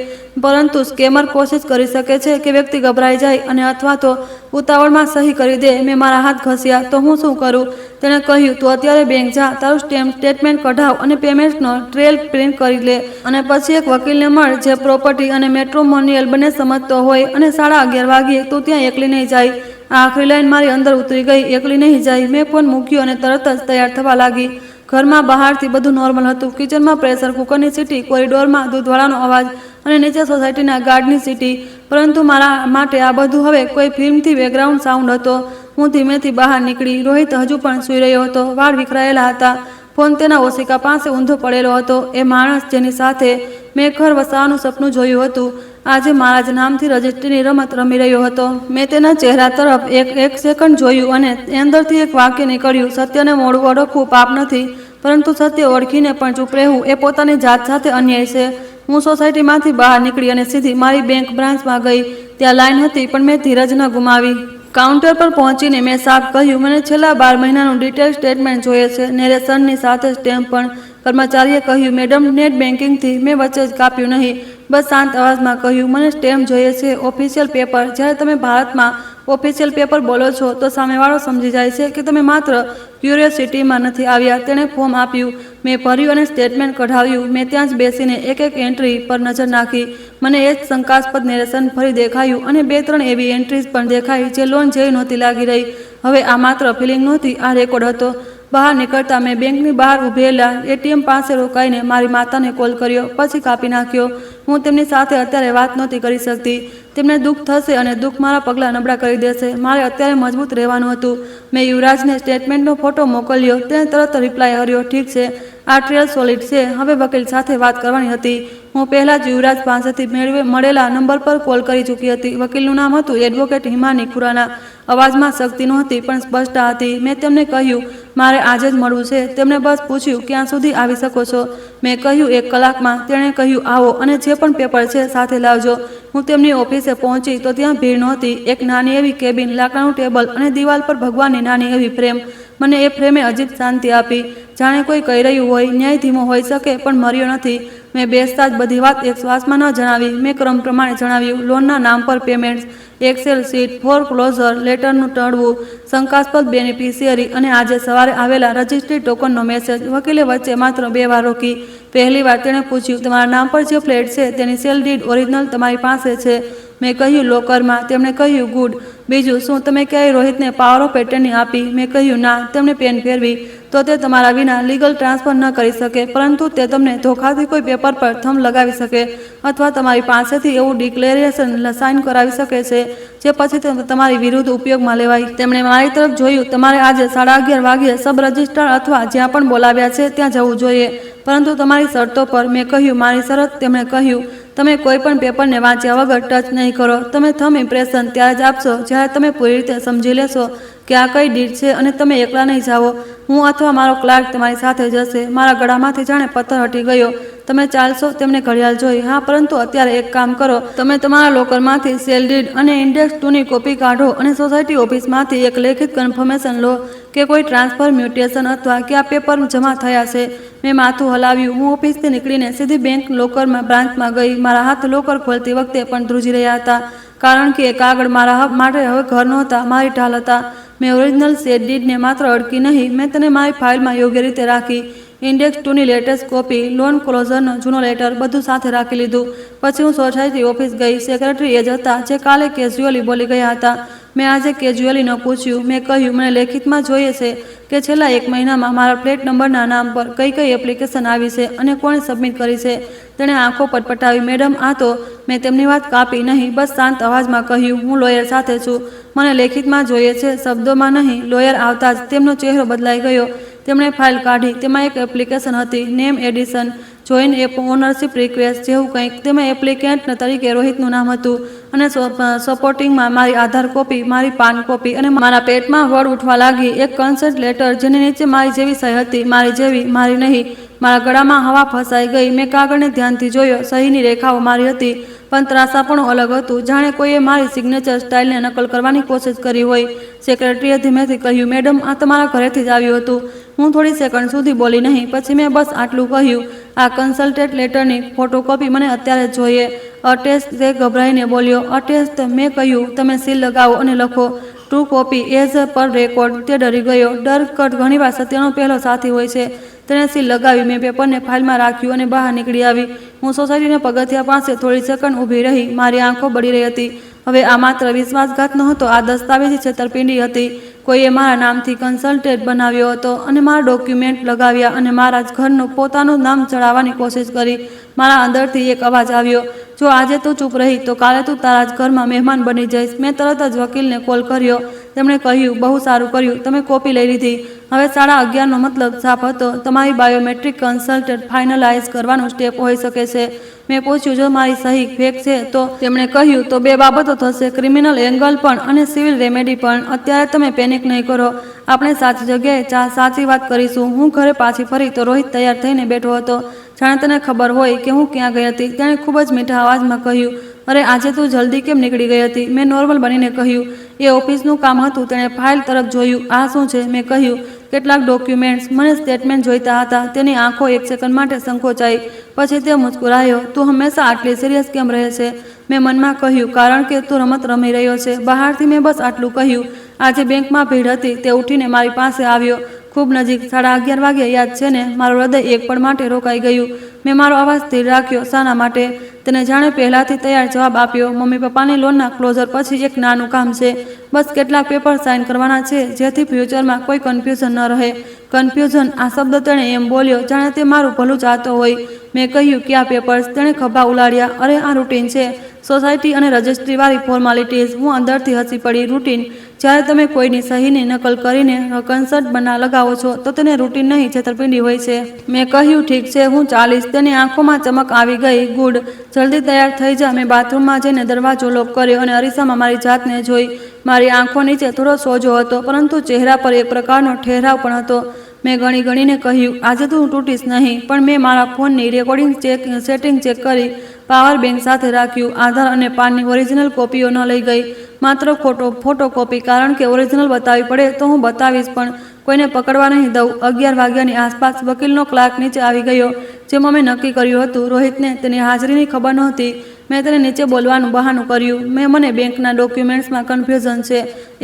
પરંતુ સ્કેમર કોશિશ કરી શકે છે કે વ્યક્તિ ગભરાઈ જાય અને અથવા તો ઉતાવળમાં સહી કરી દે. મેં મારા હાથ ઘસ્યા. તો હું શું કરું? તેણે કહ્યું, તું અત્યારે બેંક જા, તારું સ્ટેટમેન્ટ કઢાવ અને પેમેન્ટ્સનો ટ્રેલ પ્રિન્ટ કરી લે અને પછી એક વકીલને મળ જે પ્રોપર્ટી અને મેટ્રોમોનિયલ બંને સમજતો હોય. અને 11:30 વાગ્યે તું ત્યાં એકલી નહીં જાય. આ આખરી લાઈન મારી અંદર ઉતરી ગઈ. એકલી નહીં જાય. મેં ફોન મૂક્યો અને તરત જ તૈયાર થવા લાગી. ઘરમાં બહારથી બધું નોર્મલ હતું. કિચનમાં પ્રેશર કુકરની સીટી, કોરિડોરમાં દૂધવાળાનો અવાજ અને નીચે સોસાયટીના ગાર્ડની સીટી. પરંતુ મારા માટે આ બધું હવે કોઈ ફિલ્મથી બેકગ્રાઉન્ડ સાઉન્ડ હતો. હું ધીમેથી બહાર નીકળી. રોહિત હજુ પણ સૂઈ રહ્યો હતો. વાળ વિખરાયેલા હતા. ફોન તેના ઓશિકા પાસે ઊંધો પડેલો હતો. એ માણસ જેની સાથે મેં ઘર વસાવાનું સપનું જોયું હતું, આજે મારા જ નામથી રજિસ્ટ્રીની રમત રમી રહ્યો હતો. મેં તેના ચહેરા તરફ એક સેકન્ડ જોયું અને અંદરથી એક વાક્ય નીકળ્યું, સત્યને મોડું ઓળખવું પાપ નથી, પરંતુ સત્ય ઓળખીને પણ ચૂપ રહેવું એ પોતાની જાત સાથે અન્યાય છે. હું સોસાયટીમાંથી બહાર નીકળી અને સીધી મારી બેંક બ્રાન્ચમાં ગઈ. ત્યાં લાઈન હતી, પણ મેં ધીરજ ન ગુમાવી. કાઉન્ટર પર પહોંચીને મેં સાફ કહ્યું, મને છેલ્લા 12 મહિનાનું ડિટેલ સ્ટેટમેન્ટ જોઈએ છે. નેરેશનની સાથે સ્ટેમ્પ પણ. કર્મચારીએ કહ્યું, મેડમ, નેટ બેન્કિંગથી. મેં વચ્ચે જ કાપ્યું નહીં, બસ શાંત અવાજમાં કહ્યું, મને સ્ટેમ્પ જોઈએ છે, ઓફિશિયલ પેપર. જ્યારે તમે ભારતમાં ઓફિશિયલ પેપર બોલો છો તો સામેવાળો સમજી જાય છે કે તમે માત્ર ક્યુરિયોસિટીમાં નથી આવ્યા. તેણે ફોર્મ આપ્યું. મેં ભર્યું અને સ્ટેટમેન્ટ કઢાવ્યું. મેં ત્યાં જ બેસીને એક એન્ટ્રી પર નજર નાખી. મને એ જ શંકાસ્પદ નેરેશન ફરી દેખાયું અને 2-3 એવી એન્ટ્રીઝ પણ દેખાઈ જે લોન જેવી નહોતી લાગી રહી. હવે આ માત્ર ફિલિંગ નહોતી, આ રેકોર્ડ હતો. બહાર નીકળતા મેં બેંકની બહાર ઊભેલા ATM પાસે રોકાઈને મારી માતાને કોલ કર્યો, પછી કાપી નાખ્યો. હું તેમની સાથે અત્યારે વાત નહોતી કરી શકતી. તેમને દુઃખ થશે અને દુઃખ મારા પગલાં નબળા કરી દેશે. મારે અત્યારે મજબૂત રહેવાનું હતું. મેં યુવરાજને સ્ટેટમેન્ટનો ફોટો મોકલ્યો. તેણે તરત રિપ્લાય કર્યો, ઠીક છે, આ ટ્રેલ સોલિડ છે. હવે વકીલ સાથે વાત કરવાની હતી. હું પહેલાં જ યુવરાજ પાસેથી મળેલા નંબર પર કોલ કરી ચૂકી હતી. વકીલનું નામ હતું એડવોકેટ હિમાની ખુરાના. અવાજમાં શક્તિ નહોતી, પણ સ્પષ્ટતા હતી. મેં તેમને કહ્યું, મારે આજે જ મળવું છે. તેમણે બસ પૂછ્યું, ક્યાં સુધી આવી શકો છો? મેં કહ્યું, 1 કલાકમાં. તેણે કહ્યું, આવો અને જે પણ પેપર છે સાથે લાવજો. હું તેમની ઓફિસે પહોંચી તો ત્યાં ભીડ નહોતી. એક નાની એવી કેબિન, લાકડાનું ટેબલ અને દિવાલ પર ભગવાનની નાની એવી ફ્રેમ. મને એ ફ્રેમે અજીબ શાંતિ આપી, જાણે કોઈ કહી રહ્યું હોય, ન્યાય ધીમો હોઈ શકે પણ મર્યો નથી. મેં બેસતા જ બધી વાત એક શ્વાસમાં ન જણાવી. મેં ક્રમ પ્રમાણે જણાવ્યું, લોનના નામ પર પેમેન્ટ્સ, એક્સેલ શીટ, ફોરક્લોઝર લેટરનું ટળવું, શંકાસ્પદ બેનિફિશિયરી અને આજે સવારે આવેલા રજિસ્ટ્રી ટોકનનો મેસેજ. વકીલે વચ્ચે માત્ર 2 વાર રોકી. પહેલી વાર તેણે પૂછ્યું, તમારા નામ પર જે ફ્લેટ છે તેની સેલ ડીડ ઓરિજિનલ તમારી પાસે છે? મેં કહ્યું, લોકરમાં. તેમણે કહ્યું, ગુડ. બીજું, શું તમે ક્યાંય રોહિતને પાવર ઓફ એટર્ની આપી? મેં કહ્યું, ના. તેમણે પેન ફેરવી. તો તે તમારા વિના લીગલ ટ્રાન્સફર ન કરી શકે, પરંતુ તે તમને ધોખાથી કોઈ પેપર પર થંબ લગાવી શકે અથવા તમારી પાસેથી એવું ડિક્લેરેશન સાઇન કરાવી શકે છે જે પછી તમારી વિરુદ્ધ ઉપયોગમાં લેવાય. તેમણે મારી તરફ જોયું. તમારે આજે 11:30 વાગ્યે સબ રજિસ્ટ્રાર અથવા જ્યાં પણ બોલાવ્યા છે ત્યાં જવું જોઈએ, પરંતુ તમારી શરતો પર. મેં કહ્યું, મારી શરત? તેમણે કહ્યું, તમે કોઈ પણ પેપરને વાંચ્યા વગર ટચ નહીં કરો. તમે થંબ ઇમ્પ્રેશન ત્યારે જ આપશો જ્યારે તમે પૂરી રીતે સમજી લેશો કે આ કઈ ડીડ છે અને તમે એકલા નહીં જાઓ. હું અથવા મારો ક્લાર્ક તમારી સાથે જશે. મારા ગળામાંથી જાણે પથ્થર હટી ગયો. તમે ચાલશો? તેમને ઘડિયાળ જોઈ. હા, પરંતુ અત્યારે એક કામ કરો, તમે તમારા લોકરમાંથી સેલ ડીડ અને ઇન્ડેક્સ 2ની કોપી કાઢો અને સોસાયટી ઓફિસમાંથી એક લેખિત કન્ફર્મેશન લો કે કોઈ ટ્રાન્સફર, મ્યુટેશન અથવા કે આ પેપર જમા થયા છે. મેં માથું હલાવ્યું. હું ઓફિસથી નીકળીને સીધી બેંક લોકરમાં બ્રાન્ચમાં ગઈ. મારા હાથ લોકર ખોલતી વખતે પણ ધ્રુજી રહ્યા હતા, કારણ કે કાગળ મારા માટે હવે ઘર નહોતા, મારી ઢાલ હતા. મેં ઓરિજિનલ સેલ ડીડને માત્ર અડકી નહીં, મેં તેને મારી ફાઇલમાં યોગ્ય રીતે રાખી. ઇન્ડેક્સ 2ની લેટેસ્ટ કોપી, લોન ક્લોઝરનો જૂનો લેટર, બધું સાથે રાખી લીધું. પછી હું સોસાયટી ઓફિસ ગઈ. સેક્રેટરી એ જ હતા જે કાલે કેઝ્યુઅલી બોલી ગયા હતા. મેં આજે કેજ્યુઅલી ન પૂછ્યું. મેં કહ્યું, મને લેખિતમાં જોઈએ છે કે છેલ્લા 1 મહિનામાં મારા પ્લેટ નંબરના નામ પર કઈ કઈ એપ્લિકેશન આવી છે અને કોણે સબમિટ કરી છે. તેણે આંખો પટપટાવી. મેડમ, આ તો... મેં તેમની વાત કાપી નહીં, બસ શાંત અવાજમાં કહ્યું, હું લોયર સાથે છું. મને લેખિતમાં જોઈએ છે, શબ્દોમાં નહીં. લોયર આવતા જ તેમનો ચહેરો બદલાઈ ગયો. તેમણે ફાઇલ કાઢી. તેમાં એક એપ્લિકેશન હતી, name addition, join app ownership request જેવું કંઈક. તેમાં એપ્લિકેન્ટ તરીકે રોહિતનું નામ હતું અને સપોર્ટિંગમાં મારી આધાર કોપી, મારી પાન કોપી અને મારા પેટમાં વળ ઉઠવા લાગી એક કન્સેન્ટ લેટર, જેની નીચે મારી જેવી સહી હતી. મારી જેવી, મારી નહીં. મારા ગળામાં હવા ફસાઈ ગઈ. મેં કાગળને ધ્યાનથી જોયો. સહીની રેખાઓ મારી હતી, પણ ત્રાસાપણું અલગ હતું, જાણે કોઈએ મારી સિગ્નેચર સ્ટાઇલને નકલ કરવાની કોશિશ કરી હોય. સેક્રેટરીએ ધીમેથી કહ્યું, મેડમ, આ તમારા ઘરેથી જ આવ્યું હતું. હું થોડી સેકન્ડ સુધી બોલી નહીં. પછી મેં બસ આટલું કહ્યું, આ કન્સલ્ટેડ લેટરની ફોટોકોપી મને અત્યારે જ જોઈએ. અટેસ્ટ, તે ગભરાઈને બોલ્યો. અટેસ્ટ, મેં કહ્યું, તમે સીલ લગાવો અને લખો, true copy as per record. તે ડરી ગયો. ડર ઘણીવાર સત્યનો પહેલો સાથી હોય છે. તેણે સીલ લગાવી. મેં પેપરને ફાઇલમાં રાખ્યું અને બહાર નીકળી આવી. હું સોસાયટીના પગથિયા પાસે થોડી સેકન્ડ ઊભી રહી. મારી આંખો બળી રહી હતી. હવે આ માત્ર વિશ્વાસઘાત નહોતો, આ દસ્તાવેજી છેતરપિંડી હતી. કોઈએ મારા નામથી કન્સલ્ટેડ બનાવ્યો હતો અને મારા ડોક્યુમેન્ટ લગાવ્યા અને મારા જ ઘરનું પોતાનું નામ ચડાવવાની કોશિશ કરી. મારા અંદરથી એક અવાજ આવ્યો, જો આજે તું ચૂપ રહી તો કાલે તું તારા જ ઘરમાં મહેમાન બની જઈશ. મેં તરત જ વકીલને કોલ કર્યો. તેમણે કહ્યું, બહુ સારું કર્યું, તમે કોપી લઈ લીધી. હવે 11:30નો મતલબ સાફ હતો. તમારી બાયોમેટ્રિક કન્સલ્ટેડ ફાઇનલાઇઝ કરવાનું સ્ટેપ હોઈ શકે છે. મેં પૂછ્યું, જો મારી સહી ફેક છે તો? તેમણે કહ્યું, તો 2 બાબતો થશે, ક્રિમિનલ એંગલ પણ અને સિવિલ રેમેડી પણ. અત્યારે તમે પેનિક નહીં કરો. આપણે સાચી જગ્યાએ સાચી વાત કરીશું. હું ઘરે પાછી ફરી તો રોહિત તૈયાર થઈને બેઠો હતો, જાણે તેને ખબર હોય કે હું ક્યાં ગઈ હતી. તેણે ખૂબ જ મીઠા અવાજમાં કહ્યું, અરે, આજે તું જલ્દી કેમ નીકળી ગઈ હતી? મેં નોર્મલ બનીને કહ્યું, એ ઓફિસનું કામ હતું. તેણે ફાઇલ તરફ જોયું. આ શું છે? મેં કહ્યું, કેટલાક ડોક્યુમેન્ટ્સ. મને સ્ટેટમેન્ટ જોઈતા હતા. તેની આંખો 1 સેકન્ડ માટે સંકોચાઈ. પછી તે મુસ્કુરાયો. તું હંમેશા આટલી સિરિયસ કેમ રહે છે? મેં મનમાં કહ્યું, કારણ કે તું રમત રમી રહ્યો છે. બહારથી મેં બસ આટલું કહ્યું. આજે બેંકમાં ભીડ હતી. તે ઉઠીને મારી પાસે આવ્યો, ખૂબ નજીક. 11:30 વાગ્યે, યાદ છે ને? મારું હૃદય એક પળ માટે રોકાઈ ગયું. મેં મારો અવાજ સ્થિર રાખ્યો. શાના માટે? તેને જાણે પહેલાથી તૈયાર જવાબ આપ્યો. મમ્મી પપ્પાની લોનના ક્લોઝર પછી એક નાનું કામ છે. બસ કેટલાક પેપર સાઇન કરવાના છે, જેથી ફ્યુચરમાં કોઈ કન્ફ્યુઝન ન રહે. કન્ફ્યુઝન, આ શબ્દ તેણે એમ બોલ્યો જાણે તે મારું ભલું ચાહતો હોય. મેં કહ્યું, ક્યાં પેપર્સ? તેણે ખભા ઉલાડ્યા. અરે, આ રૂટીન છે, સોસાયટી અને રજિસ્ટ્રીવાળી ફોર્માલિટીઝ. હું અંદરથી હસી પડી. રૂટીન? જ્યારે તમે કોઈની સહીની નકલ કરીને કન્સર્ટ લગાવો છો તો તેને રૂટીન નહીં, છેતરપિંડી હોય છે. મેં કહ્યું, ઠીક છે, હું ચાલીશ. તેની આંખોમાં ચમક આવી ગઈ. ગુડ, જલ્દી તૈયાર થઈ જા. મેં બાથરૂમમાં જઈને દરવાજો લોક કર્યો અને અરીસામાં મારી જાતને જોઈ. મારી આંખો નીચે થોડો સોજો હતો, પરંતુ ચહેરા પર એક પ્રકારનો ઠહેરાવ પણ હતો. મેં ગણીને કહ્યું, આજે તો હું તૂટીશ નહીં. પણ મેં મારા ફોનની રેકોર્ડિંગ સેટિંગ ચેક કરી. પાવર બેંક સાથે રાખ્યું. આધાર અને પાનની ઓરિજિનલ કોપીઓ ન લઈ ગઈ, માત્ર ફોટો કોપી. કારણ કે ઓરિજિનલ બતાવવી પડે તો હું બતાવીશ, પણ કોઈને પકડવા નહીં દઉં. 11 વાગ્યાની આસપાસ વકીલનો ક્લાર્ક નીચે આવી ગયો. જેમ અમે નક્કી કર્યું હતું, રોહિતને તેની હાજરીની ખબર નહોતી. મેં તેને નીચે બોલવાનું બહાનું કર્યું. મને બેંકના ડોક્યુમેન્ટ્સમાં કન્ફ્યુઝન છે.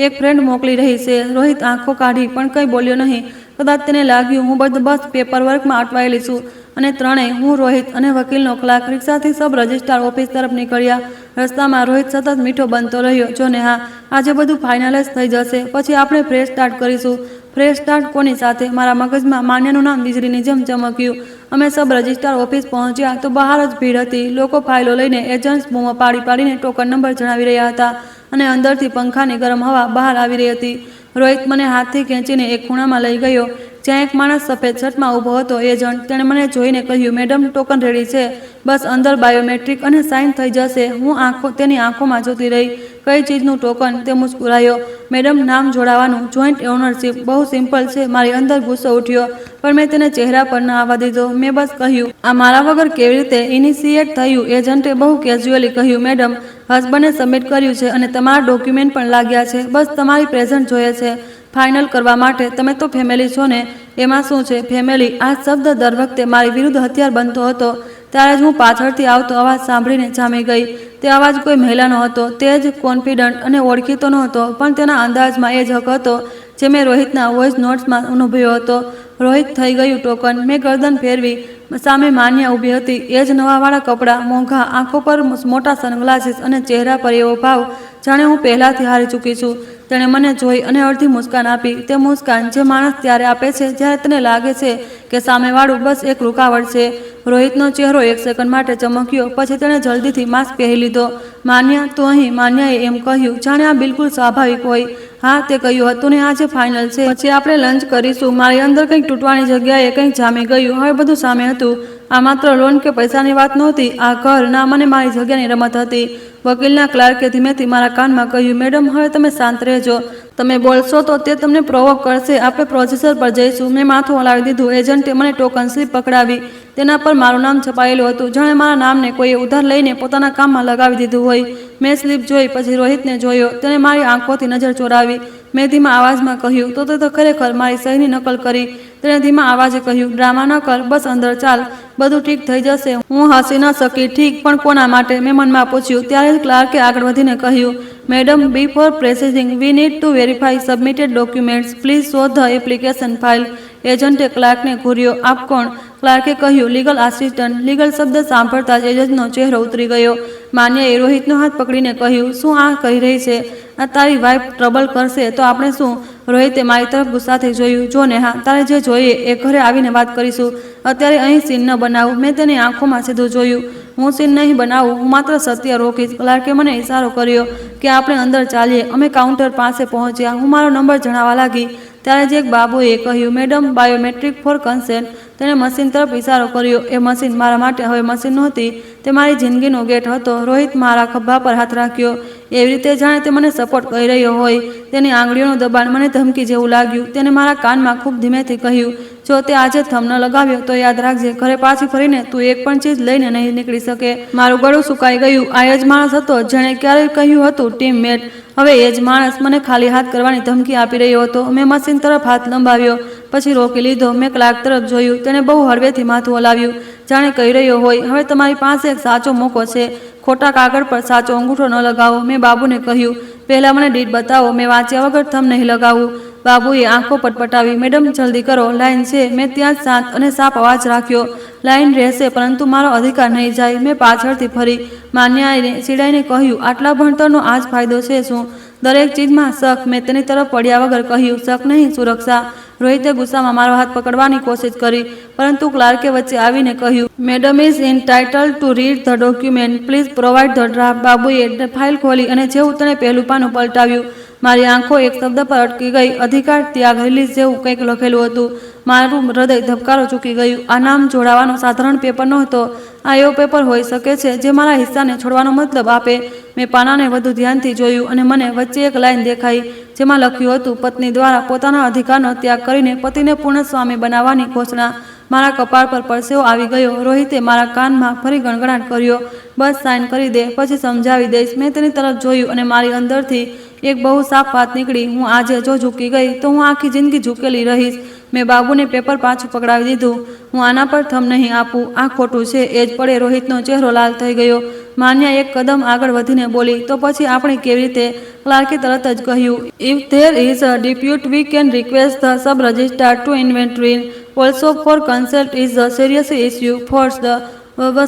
એક ફ્રેન્ડ મોકલી રહી છે. રોહિત આંખો કાઢી પણ કંઈ બોલ્યો નહીં. કદાચ તેને લાગ્યું હું બસ પેપર વર્કમાં અટવાયેલી છું. અને ત્રણેય, હું, રોહિત અને વકીલનો ક્લાર્ક, રિક્ષાથી સબ રજિસ્ટ્રાર ઓફિસ તરફ નીકળ્યા. રસ્તામાં રોહિત સતત મીઠો બનતો રહ્યો. જો ને, હા, આજે બધું ફાઇનલાઇઝ થઈ જશે, પછી આપણે ફ્રેશ સ્ટાર્ટ કરીશું. ફ્રેશ સ્ટાર્ટ કોની સાથે? મારા મગજમાં માન્યાનું નામ વીજળીની જેમ ચમક્યું. અમે સબ રજિસ્ટ્રાર ઓફિસ પહોંચ્યા તો બહાર જ ભીડ હતી. લોકો ફાઇલો લઈને એજન્ટ્સ બૂમો પાડીને ટોકન નંબર જણાવી રહ્યા હતા અને અંદરથી પંખાની ગરમ હવા બહાર આવી રહી હતી. રોહિત મને હાથથી ખેંચીને એક ખૂણામાં લઈ ગયો, જ્યાં એક માણસ સફેદ શર્ટમાં ઊભો હતો. એજન્ટ. તેણે મને જોઈને કહ્યું, મેડમ, ટોકન રેડી છે, બસ અંદર બાયોમેટ્રિક અને સાઇન થઈ જશે. હું તેની આંખોમાં જોતી રહી. કઈ ચીજનું ટોકન? તે મુસ્કુરાયો. મેડમ, નામ જોડાવાનું, જોઈન્ટ ઓનરશિપ. બહુ સિમ્પલ છે. મારી અંદર ગુસ્સો ઉઠ્યો, પણ મેં તેને ચહેરા પર ન આવવા દીધો. મેં બસ કહ્યું, આ મારા વગર કેવી રીતે ઇનિશિએટ થયું? એજન્ટે બહુ કેઝ્યુઅલી કહ્યું, મેડમ, હસબન્ડે સબમિટ કર્યું છે અને તમારા ડોક્યુમેન્ટ પણ લાગ્યા છે. બસ તમારી પ્રેઝન્ટ જોઈએ છે ફાઇનલ કરવા માટે. તમે તો ફેમિલી છો ને? એમાં શું છે ફેમિલી? આ શબ્દ દર વખતે મારી વિરુદ્ધ હથિયાર બનતો હતો. ત્યારે જ હું પાછળથી આવતો અવાજ સાંભળીને જામી ગઈ. તે અવાજ કોઈ મહિલાનો હતો. તે જ કોન્ફિડન્ટ અને ઓળખીતો નહોતો, પણ તેના અંદાજમાં એ જ હક હતો જે મેં રોહિતના વોઇસ નોટ્સમાં અનુભવ્યો હતો. રોહિત થઈ ગયું ટોકન। મેં ગરદન ફેરવી, સામે માન્યા ઊભી હતી। એ જ નવાવાળા કપડાં, મોંઘા, આંખો પર મોટા સનગ્લાસીસ અને ચહેરા પર એવો ભાવ જાણે હું પહેલાંથી હારી ચૂકી છું। તેણે મને જોઈ અને અડધી મુસ્કાન આપી, તે મુસ્કાન જે માણસ ત્યારે આપે છે જ્યારે તેને લાગે છે કે સામેવાળું બસ એક રૂકાવટ છે। રોહિતનો ચહેરો એક સેકન્ડ માટે ચમક્યો, પછી તેણે જલ્દીથી માસ્ક પહેરી લીધો। માન્યા, તું અહીં? માન્યાએ એમ કહ્યું જાણે આ બિલકુલ સ્વાભાવિક હોય। હા, તે કહ્યું હતું ને, આજે ફાઇનલ છે, પછી આપણે લંચ કરીશું। મારી અંદર કંઈક તૂટવાની જગ્યાએ કંઈક જામી ગયું। હવે બધું સામે હતું। આ માત્ર લોન કે પૈસાની વાત નહોતી, આ ઘર, નામ અને મારી જગ્યાની રમત હતી। વકીલના ક્લાર્કે ધીમેથી મારા કાનમાં કહ્યું, મેડમ, હવે તમે શાંત રહેજો। તમે બોલશો તો તે તમને પ્રોવોક કરશે। આપણે પ્રોસેસર પર જઈશું। મેં માથું હલાવી દીધું। એજન્ટે મને ટોકન સ્લીપ પકડાવી। તેના પર મારું નામ છપાયેલું હતું, જાણે મારા નામને કોઈએ ઉધાર લઈને પોતાના કામમાં લગાવી દીધું હોય। મેં સ્લીપ જોઈ, પછી રોહિતને જોયો। તેણે મારી આંખોથી નજર ચોરાવી। મેં ધીમા અવાજમાં કહ્યું, તો તે તો ખરેખર મારી સહીની નકલ કરી। તેણે ધીમા અવાજે કહ્યું, ડ્રામા ન કર, બસ અંદર ચાલ, બધું ઠીક થઈ જશે। હું હસી ન શકી। ઠીક, પણ કોના માટે? મેં મનમાં પૂછ્યું। ત્યારે જ ક્લાર્કે આગળ વધીને કહ્યું, madam, before processing we need to verify submitted documents, please show the application file. એજન્ટે ક્લાર્કને ઘૂર્યો। આપ કોણ? ક્લાર્કે કહ્યું, લીગલ આસિસ્ટન્ટ। લીગલ શબ્દ સાંભળતા જ એજન્ટનો ચહેરો ઉતરી ગયો। માન્યાએ રોહિતનો હાથ પકડીને કહ્યું, શું આ કહી રહી છે? આ તારી વાઇફ ટ્રબલ કરશે તો આપણે શું? રોહિતે મારી તરફ ગુસ્સાથી જોયું। જો નેહા, તારે જે જોઈએ એ ઘરે આવીને વાત કરીશું, અત્યારે અહીં સીન ન બનાવું। મેં તેની આંખોમાં સીધું જોયું। હું સીન નહીં બનાવું, હું માત્ર સત્ય રોકીશ। ક્લાર્કે મને ઇશારો કર્યો કે આપણે અંદર ચાલીએ। અમે કાઉન્ટર પાસે પહોંચ્યા। હું મારો નંબર જણાવવા લાગી, ત્યારે જ એક બાબુએ કહ્યું, મેડમ, બાયોમેટ્રિક ફોર કન્સેન્ટ। તેણે મશીન તરફ ઇશારો કર્યો। એ મશીન મારા માટે હવે મશીન નહોતી, તે મારી જિંદગીનો ગેટ હતો। રોહિત મારા ખભા પર હાથ રાખ્યો, એવી રીતે જાણે તે મને સપોર્ટ કરી રહ્યો હોય। તેની આંગળીઓનું દબાણ મને ધમકી જેવું લાગ્યું। તેને મારા કાનમાં ખૂબ ધીમેથી કહ્યું, જો તે આજે થંબ ન લગાવ્યો તો યાદ રાખજે, ઘરે પાછી ફરીને તું એક પણ ચીજ લઈને નહીં નીકળી શકે। મારું ગળું સુકાઈ ગયું। આ એ જ માણસ હતો જેણે ક્યારેય કહ્યું હતું ટીમમેટ। હવે એ જ માણસ મને ખાલી હાથ કરવાની ધમકી આપી રહ્યો હતો। મેં મશીન તરફ હાથ લંબાવ્યો, પછી રોકી લીધો। મેં ક્લાર્ક તરફ જોયું। તેણે બહુ હળવેથી માથું હલાવ્યું, જાણે કહી રહ્યો હોય, હવે તમારી પાસે એક સાચો મોકો છે, ખોટા કાગળ પર સાચો અંગૂઠો ન લગાવો। મેં બાબુને કહ્યું, પહેલાં મને ડીડ બતાવો, મેં વાંચ્યા વગર થંબ નહીં લગાવું। બાબુએ આંખો પટપટાવી, મેડમ, જલ્દી કરો, લાઈન છે। મેં ત્યાં જ શાંત અને સાફ અવાજ રાખ્યો, લાઈન રહેશે, પરંતુ મારો અધિકાર નહીં જાય। મેં પાછળથી ફરી માન્યાએ ચીડાઈને કહ્યું, આટલા ભણતરનો આ જ ફાયદો છે શું? દરેક ચીજમાં શક। મેં તેની તરફ પડ્યા વગર કહ્યું, શક નહીં, સુરક્ષા। રોહિતે ગુસ્સામાં મારો હાથ પકડવાની કોશિશ કરી, પરંતુ ક્લાર્કે વચ્ચે આવીને કહ્યું, madam is entitled to read the document, please provide the draft. બાબુએ ફાઇલ ખોલી અને જેવું તેણે પહેલું પાનું પલટાવ્યું, મારી આંખો એક શબ્દ પર અટકી ગઈ, અધિકાર, ત્યાગ, રિલીઝ જેવું કંઈક લખેલું હતું। મારું હૃદય ધબકારો ચૂકી ગયું। આ નામ જોડાવાનો સાધારણ પેપર નહોતો, આ એવો પેપર હોઈ શકે છે જે મારા હિસ્સાને છોડવાનો મતલબ આપે। મેં પાનાને વધુ ધ્યાનથી જોયું અને મને વચ્ચે એક લાઈન દેખાઈ, જેમાં લખ્યું હતું, પત્ની દ્વારા પોતાના અધિકારનો ત્યાગ કરીને પતિને પૂર્ણ સ્વામી બનાવવાની ઘોષણા। મારા કપાળ પર પરસેવો આવી ગયો। રોહિતે મારા કાનમાં ફરી ગણગણાટ કર્યો, બસ સાઇન કરી દે, પછી સમજાવી દઈશ। મેં તેની તરફ જોયું અને મારી અંદરથી એક બહુ સાફ વાત નીકળી, હું આજે જો ઝૂકી ગઈ તો હું આખી જિંદગી ઝૂકેલી રહીશ। મેં બાબુને પેપર પાછું પકડાવી દીધું। હું આના પર થંબ નહીં આપું, આ ખોટું છે। એ જ પળે રોહિતનો ચહેરો લાલ થઈ ગયો। માન્યા એક કદમ આગળ વધીને બોલી, તો પછી આપણે કેવી રીતે? ક્લાર્કે તરત જ કહ્યું, if there is a dispute we can request the sub registrar to inventory also for consult is a serious issue force the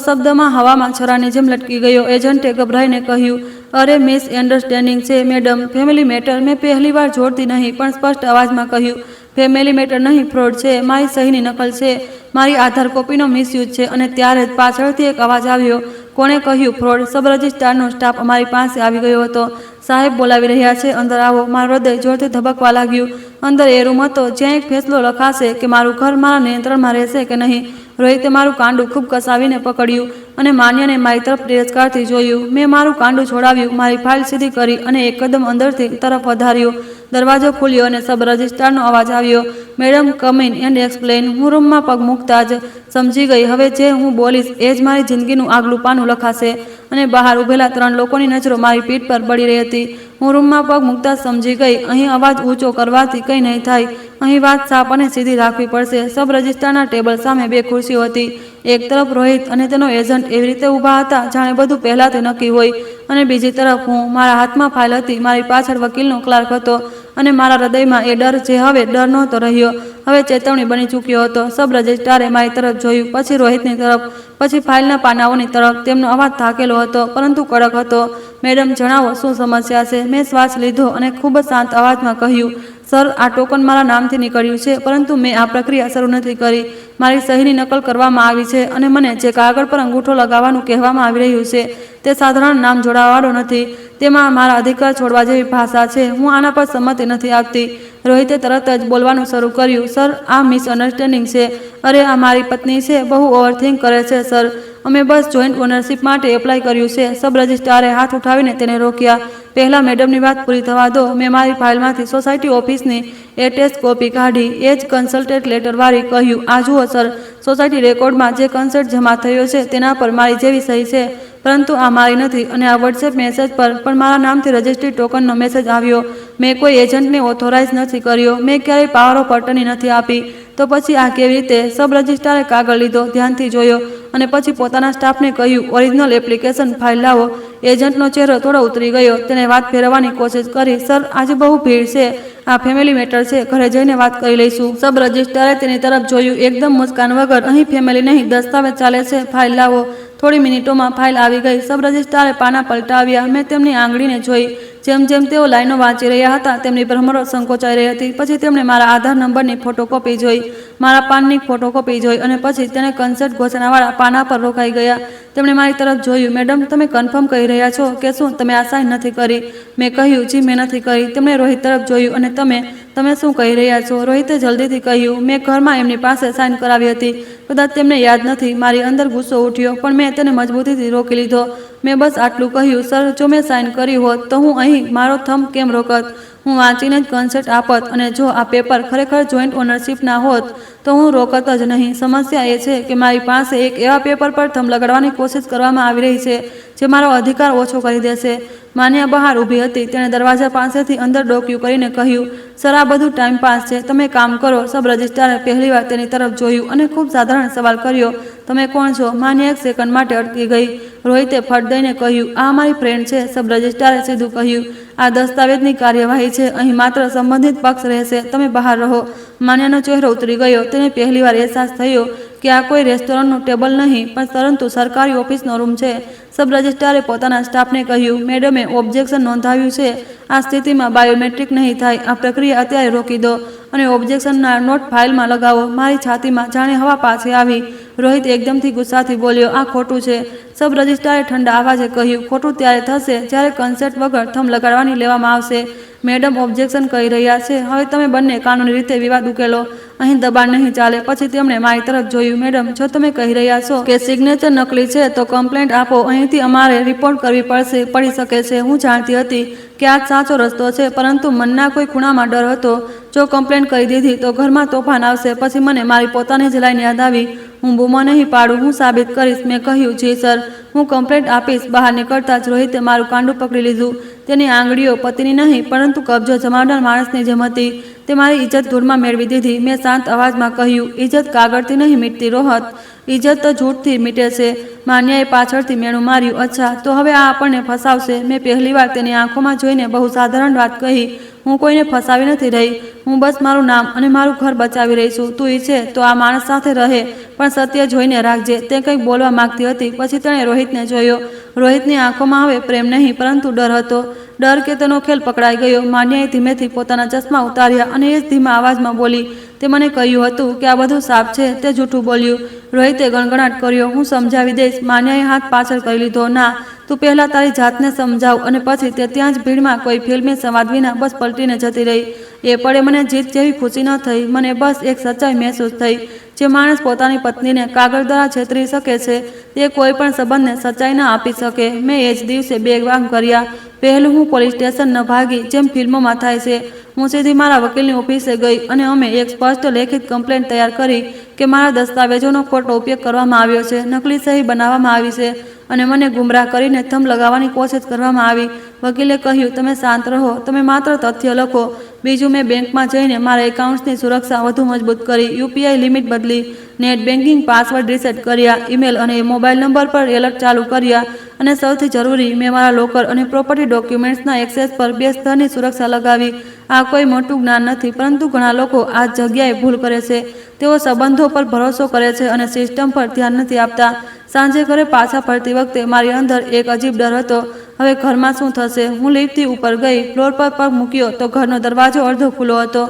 શબ્દમાં હવામાં છરાની જેમ લટકી ગયો। એજન્ટે ગભરાઈને કહ્યું, અરે મિસ અન્ડરસ્ટેન્ડિંગ છે મેડમ, ફેમિલી મેટર। મેં પહેલી વાર જોરથી નહીં પણ સ્પષ્ટ અવાજમાં કહ્યું, ફેમિલી મેટર નહીં, ફ્રોડ છે, મારી સહીની નકલ છે, મારી આધાર કોપીનો મિસયુઝ છે। અને ત્યારે જ પાછળથી એક અવાજ આવ્યો, કોણે કહ્યું ફ્રોડ? સબ રજિસ્ટ્રારનો સ્ટાફ અમારી પાસે આવી ગયો હતો। સાહેબ બોલાવી રહ્યા છે, અંદર આવો। મારું હૃદય જોરથી ધબકવા લાગ્યું। અંદર એ રૂમ હતો જ્યાં એક ફેસલો લખાશે કે મારું ઘર મારા નિયંત્રણમાં રહેશે કે નહીં। રોહિતે મારું કાંડું ખૂબ કસાવીને પકડ્યું અને માન્યાને મારી તરફ તિરસ્કારથી જોયું। મેં મારું કાંડું છોડાવ્યું, મારી ફાઇલ સીધી કરી અને એક કદમ અંદરથી તરફ વધાર્યું। દરવાજો ખુલ્યો અને સબ રજિસ્ટ્રારનો અવાજ આવ્યો, madam, come in and explain. હું રૂમમાં પગ મૂકતા જ સમજી ગઈ, હવે જે હું બોલીશ એ જ મારી જિંદગીનું આગલું પાનું લખાશે। અને બહાર ઊભેલા 3 લોકોની નજરો મારી પીઠ પર પડી રહી હતી। હું રૂમમાં પગ મૂકતા સમજી ગઈ, અહીં અવાજ ઊંચો કરવાથી કંઈ નહીં થાય, અહીં વાત સાફ અને સીધી રાખવી પડશે। સબ રજિસ્ટ્રારના ટેબલ સામે 2 ખુરશીઓ હતી, એક તરફ રોહિત અને તેનો એજન્ટ એવી રીતે ઊભા હતા જાણે બધું પહેલાંથી નક્કી હોય, અને બીજી તરફ હું। મારા હાથમાં ફાઇલ હતી, મારી પાછળ વકીલનો ક્લાર્ક હતો, અને મારા હૃદયમાં એ ડર જે હવે ડર નહોતો રહ્યો, હવે ચેતવણી બની ચૂક્યો હતો. સબ રજિસ્ટ્રારે મારી તરફ જોયું, પછી રોહિતની તરફ, પછી ફાઇલના પાનાઓની તરફ. તેમનો અવાજ થાકેલો હતો પરંતુ કડક હતો. મેડમ, જણાવો, શું સમસ્યા છે? મેં શ્વાસ લીધો અને ખૂબ જ શાંત અવાજમાં કહ્યું, સર, આ ટોકન મારા નામથી નીકળ્યું છે, પરંતુ મેં આ પ્રક્રિયા શરૂ નથી કરી. મારી સહીની નકલ કરવામાં આવી છે અને મને જે કાગળ પર અંગૂઠો લગાવવાનું કહેવામાં આવી રહ્યું છે તે સાધારણ નામ જોડાવાળો નથી. તેમાં મારા અધિકાર છોડવા જેવી ભાષા છે. હું આના પર સંમતિ નથી આપતી. રોહિતે તરત જ બોલવાનું શરૂ કર્યું, સર, આ મિસઅન્ડરસ્ટેન્ડિંગ છે. અરે, આ મારી પત્ની છે, બહુ ઓવરથિંક કરે છે, સર. અમે બસ જોઈન્ટ ઓનરશિપ માટે એપ્લાય કર્યું છે. સબ રજિસ્ટ્રારે હાથ ઉઠાવીને તેને રોક્યા. પહેલાં મેડમની વાત પૂરી થવા દો. મેં મારી ફાઇલમાંથી સોસાયટી ઓફિસની એટેચ કોપી કાઢી. એ જ કન્સલ્ટેન્ટ લેટરવાળી કહ્યું, આ જુઓ સર, સોસાયટી રેકોર્ડમાં જે કન્સર્ટ જમા થયો છે તેના પર મારી જેવી સહી છે, પરંતુ આ મારી નથી. અને આ વોટ્સએપ મેસેજ પર પણ મારા નામથી રજિસ્ટ્રી ટોકનનો મેસેજ આવ્યો. મેં કોઈ એજન્ટને ઓથોરાઇઝ નથી કર્યો. મેં ક્યારેય પાવર ઓફ અટર્ની નથી આપી. તો પછી આ કેવી રીતે? સબ રજિસ્ટ્રારે કાગળ લીધો, ધ્યાનથી જોયો અને પછી પોતાના સ્ટાફને કહ્યું, ઓરિજિનલ એપ્લિકેશન ફાઇલ લાવો. એજન્ટનો ચહેરો થોડો ઉતરી ગયો. તેણે વાત ફેરવવાની કોશિશ કરી, સર, આજે બહુ ભીડ છે. આ ફેમિલી મેટર છે. ઘરે જઈને વાત કરી લઈશું. સબ રજિસ્ટ્રારે તેની તરફ જોયું, એકદમ મુસ્કાન વગર. અહીં ફેમિલી નહીં, દસ્તાવેજ ચાલે છે. ફાઇલ લાવો. થોડી મિનિટોમાં ફાઇલ આવી ગઈ. સબ રજિસ્ટ્રારે પાના પલટાવ્યા. મેં તેમની આંગળીને જોઈ. જેમ જેમ તેઓ લાઈનો વાંચી રહ્યા હતા, તેમની ભ્રમરો સંકોચાઈ રહી હતી. પછી તેમણે મારા આધાર નંબરની ફોટોકોપી જોઈ, મારા પાનની ફોટોકોપી જોઈ અને પછી તેણે કન્સર્ટ ઘોષણાવાળા પાના પર રોકાઈ ગયા. તેમણે મારી તરફ જોયું, મેડમ, તમે કન્ફર્મ કહી રહ્યા છો કે શું તમે આ સાઇન નથી કરી? મેં કહ્યું, જી, મેં નથી કરી. તેમણે રોહિત તરફ જોયું, અને તમે શું કહી રહ્યા છો? રોહિતે જલ્દીથી કહ્યું, મેં ઘરમાં એમની પાસે સાઇન કરાવી હતી. કદાચ તેમને યાદ નથી. મારી અંદર ગુસ્સો ઉઠ્યો, પણ મેં તેને મજબૂતીથી રોકી લીધો. મેં બસ આટલું કહ્યું, સર, જો મેં સાઇન કરી હોત તો હું અહીં મારો થંબ કેમ રોકત? હું વાંચીને જ કન્સર્ટ આપત. અને જો આ પેપર ખરેખર જોઈન્ટ ઓનરશિપના હોત તો હું રોકત જ નહીં. સમસ્યા એ છે કે મારી પાસે એક એવા પેપર પર થંબ લગાડવાની કોશિશ કરવામાં આવી રહી છે જે મારો અધિકાર ઓછો કરી દેશે. માન્યા બહાર ઊભી હતી. તેણે દરવાજા પાસેથી અંદર ડોક્યું કરીને કહ્યું, સર, આ બધું ટાઈમ પાસ છે. તમે કામ કરો. સબ રજિસ્ટ્રારે પહેલીવાર તેની તરફ જોયું અને ખૂબ સાધારણ સવાલ કર્યો, તમે કોણ છો? માન્યા એક સેકન્ડ માટે અટકી ગઈ. રોહિતે ફટ દઈને કહ્યું, આ મારી ફ્રેન્ડ છે. સબ રજિસ્ટ્રારે સીધું કહ્યું, આ દસ્તાવેજની કાર્યવાહી છે. અહીં માત્ર સંબંધિત પક્ષ રહેશે. તમે બહાર રહો. માન્યાનો ચહેરો ઉતરી ગયો. તેને પહેલીવાર અહેસાસ થયો કે આ કોઈ રેસ્ટોરન્ટનું ટેબલ નહીં, પરંતુ સરકારી ઓફિસનો રૂમ છે. સબ રજિસ્ટ્રારે પોતાના સ્ટાફને કહ્યું, મેડમે ઓબ્જેક્શન નોંધાવ્યું છે. આ સ્થિતિમાં બાયોમેટ્રિક નહીં થાય. આ પ્રક્રિયા અત્યારે રોકી દો અને ઓબ્જેક્શનના નોટ ફાઇલમાં લગાવો. મારી છાતીમાં જાણે હવા પાછી આવી. રોહિત એકદમથી ગુસ્સાથી બોલ્યો, આ ખોટું છે. સબ રજિસ્ટ્રારે ઠંડા અવાજે કહ્યું, ખોટું ત્યારે થશે જ્યારે કન્સેન્ટ વગર થંબ લગાડવાની લેવામાં આવશે. મેડમ ઓબ્જેક્શન કરી રહ્યા છે. હવે તમે બંને કાનૂની રીતે વિવાદ ઉકેલો. અહીં દબાણ નહીં ચાલે. પછી તેમણે મારી તરફ જોયું, મેડમ, જો તમે કહી રહ્યા છો કે સિગ્નેચર નકલી છે તો કમ્પ્લેન્ટ આપો. અહીંથી અમારે રિપોર્ટ કરવી પડી શકે છે. હું જાણતી હતી કે આ જ સાચો રસ્તો છે, પરંતુ મનના કોઈ ખૂણામાં ડર હતો. જો કમ્પ્લેન્ટ કરી દીધી તો ઘરમાં તોફાન આવશે. પછી મને મારી પોતાની જ લાઈન યાદ આવી, હું બૂમો નહીં પાડું, હું સાબિત કરીશ. મેં કહ્યું, જી સર, હું કમ્પ્લેન્ટ આપીશ. બહાર નીકળતા જ રોહિતે મારું કાંડું પકડી લીધું. તેની આંગળીઓ પતિની નહીં પરંતુ કબજો જમાવનાર માણસની જેમ હતી. તે મારી ઇજ્જત ધૂળમાં મેળવી દીધી. મેં શાંત અવાજમાં કહ્યું, ઇજ્જત કાગળથી નહીં મીટતી રોહત, ઇજ્જત તો જૂઠથી મીટે છે. માન્યાએ પાછળથી મેણું માર્યું, અચ્છા, તો હવે આ આપણને ફસાવશે. મેં પહેલીવાર તેની આંખોમાં જોઈને બહુ સાધારણ વાત કહી, હું કોઈને ફસાવી નથી રહી. હું બસ મારું નામ અને મારું ઘર બચાવી રહી છું. તું ઈચ્છે તો આ માણસ સાથે રહે, પણ સત્ય જોઈને રાખજે. તે કંઈક બોલવા માંગતી હતી. પછી તેણે રોહિતને જોયો. રોહિતની આંખોમાં હવે પ્રેમ નહીં પરંતુ ડર હતો. ડર કે તેનો ખેલ પકડાઈ ગયો. માન્યાએ ધીમેથી પોતાના ચશ્મા ઉતાર્યા અને એ જ ધીમા અવાજમાં બોલી, તે મને કહ્યું હતું કે આ બધું સાપ છે. તે જૂઠું બોલ્યું. રોહિતે ગણગણાટ કર્યો, હું સમજાવી દઈશ. માન્યાએ હાથ પાછળ કરી લીધો, ના, તું પહેલાં તારી જાતને સમજાવ. અને પછી તે ત્યાં જ ભીડમાં કોઈ ફિલ્મી સંવાદ વિના બસ પલટીને જતી રહી. એ પળે મને જીત જેવી ખુશી ન થઈ. મને બસ એક સચ્ચાઈ મહેસૂસ થઈ. જે માણસ પોતાની પત્નીને કાગળ દ્વારા છેતરી શકે છે તે કોઈ પણ સંબંધને સચ્ચાઈ ન આપી શકે. મેં એ જ દિવસે બે કામ કર્યા. પહેલું, હું પોલીસ સ્ટેશન ન ભાગી જેમ ફિલ્મોમાં થાય છે. હું સીધી મારા વકીલની ઓફિસે ગઈ અને અમે એક સ્પષ્ટ લેખિત કમ્પ્લેન્ટ તૈયાર કરી કે મારા દસ્તાવેજોનો ખોટો ઉપયોગ કરવામાં આવ્યો છે, નકલી સહી બનાવવામાં આવી છે અને મને ગુમરાહ કરીને થંબ લગાવવાની કોશિશ કરવામાં આવી. વકીલે કહ્યું, તમે શાંત રહો, તમે માત્ર તથ્ય લખો. બીજું, મેં બેંકમાં જઈને મારા એકાઉન્ટ્સની સુરક્ષા વધુ મજબૂત કરી, યુપીઆઈ લિમિટ બદલી, નેટ બેન્કિંગ પાસવર્ડ રીસેટ કર્યા, ઈમેલ અને મોબાઈલ નંબર પર એલર્ટ ચાલુ કર્યા અને સૌથી જરૂરી, મેં મારા લોકર અને પ્રોપર્ટી ડોક્યુમેન્ટ્સના એક્સેસ પર 2 સ્તરની સુરક્ષા લગાવી. આ કોઈ મોટું જ્ઞાન નથી, પરંતુ ઘણા લોકો આ જગ્યાએ ભૂલ કરે છે. તેઓ સંબંધો પર ભરોસો કરે છે અને સિસ્ટમ પર ધ્યાન નથી આપતા. સાંજે ઘરે પાછા ફરતી વખતે મારી અંદર એક અજીબ ડર હતો. હવે ઘરમાં શું થશે? હું લિફ્ટથી ઉપર ગઈ, ફ્લોર પર પગ મૂક્યો તો ઘરનો દરવાજો અડધો ખુલ્લો હતો.